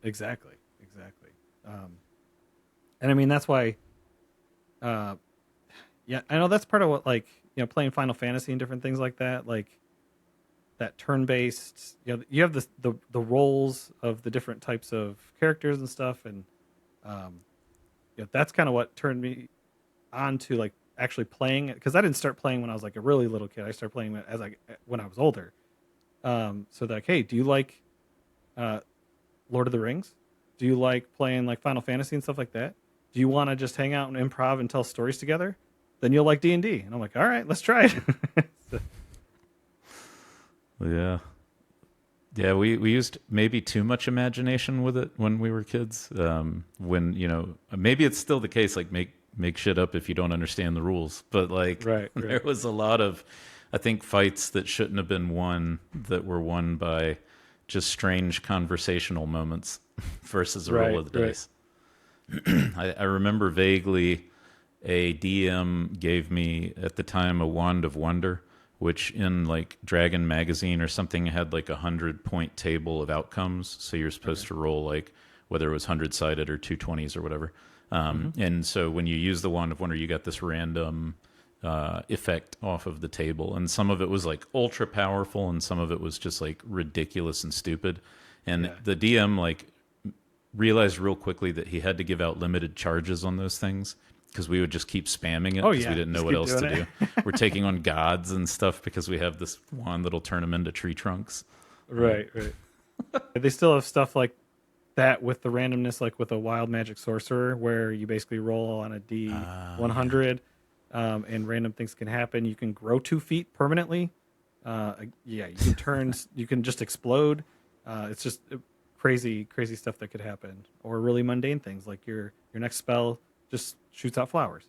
Exactly, exactly. And I mean that's why. Uh, yeah, I know that's part of what like playing Final Fantasy and different things like that. Like that turn-based. You have the roles of the different types of characters and stuff, and um, that's kind of what turned me on to like actually playing it because I didn't start playing when I was like a really little kid. I started playing it as I when I was older. So they're like, hey, do you like uh, Lord of the Rings? Do you like playing like Final Fantasy and stuff like that? Do you want to just hang out and improv and tell stories together? Then you'll like D&D. And I'm like, all right, let's try it. So, Yeah. Yeah, we used maybe too much imagination with it when we were kids. When maybe it's still the case. Like make shit up if you don't understand the rules. But like right, there right, was a lot of, I think, fights that shouldn't have been won that were won by just strange conversational moments versus a roll right, of the right. dice. I remember vaguely a DM gave me at the time a wand of wonder, which in like Dragon magazine or something had like 100-point table of outcomes. So you're supposed Okay. to roll like whether it was 100 sided or 220s or whatever. Hmm. And so when you use the wand of wonder, you got this random effect off of the table, and some of it was like ultra powerful, and some of it was just like ridiculous and stupid. And Yeah. the DM like realized real quickly that he had to give out limited charges on those things. because we would just keep spamming it Oh, because yeah. we didn't know Just what keep else to doing do. We're taking on gods and stuff because we have this one that'll turn them into tree trunks. Right. They still have stuff like that with the randomness, like with a wild magic sorcerer, where you basically roll on a D100, and random things can happen. You can grow 2 feet permanently. Yeah, you can turn, you can just explode. It's just crazy stuff that could happen, or really mundane things like your next spell just shoots out flowers.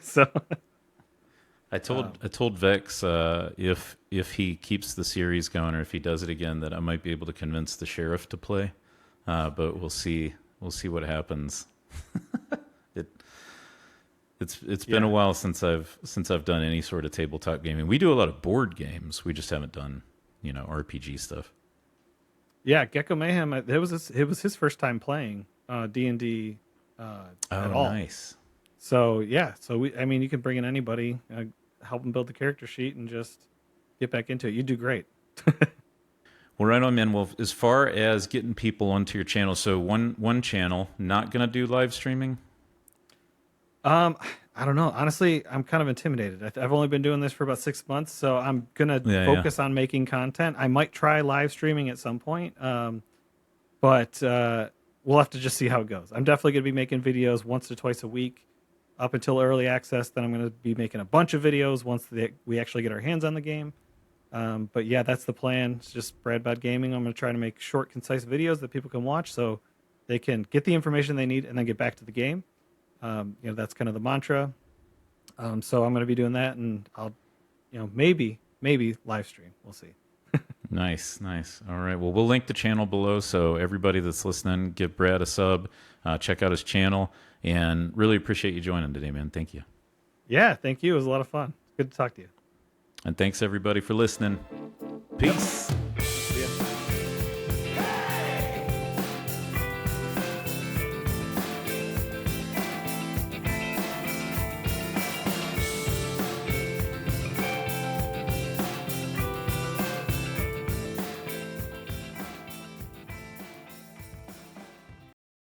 So I told Vex if he keeps the series going or if he does it again that I might be able to convince the sheriff to play, but we'll see what happens. It's been a while since I've done any sort of tabletop gaming. We do a lot of board games. We just haven't done RPG stuff. yeah, Gecko Mayhem. It was his first time playing D&D at all. Nice. So yeah, I mean, you can bring in anybody, help them build the character sheet, and just get back into it. You do great. Well, right on, man. Well, as far as getting people onto your channel, so one channel not gonna do live streaming. I don't know. Honestly, I'm kind of intimidated. I've only been doing this for about 6 months, so I'm gonna focus on making content. I might try live streaming at some point, but we'll have to just see how it goes. I'm definitely gonna be making videos once to twice a week up until early access. Then I'm gonna be making a bunch of videos once we actually get our hands on the game. But yeah, that's the plan. It's just BradBodGaming. I'm gonna try to make short, concise videos that people can watch, so they can get the information they need and then get back to the game. That's kind of the mantra. So I'm going to be doing that, and I'll, maybe live stream. We'll see. Nice. All right. Well, we'll link the channel below, so everybody that's listening, give Brad a sub, check out his channel, and really appreciate you joining today, man. Thank you. Yeah, thank you. It was a lot of fun. Good to talk to you. And thanks everybody for listening. Peace.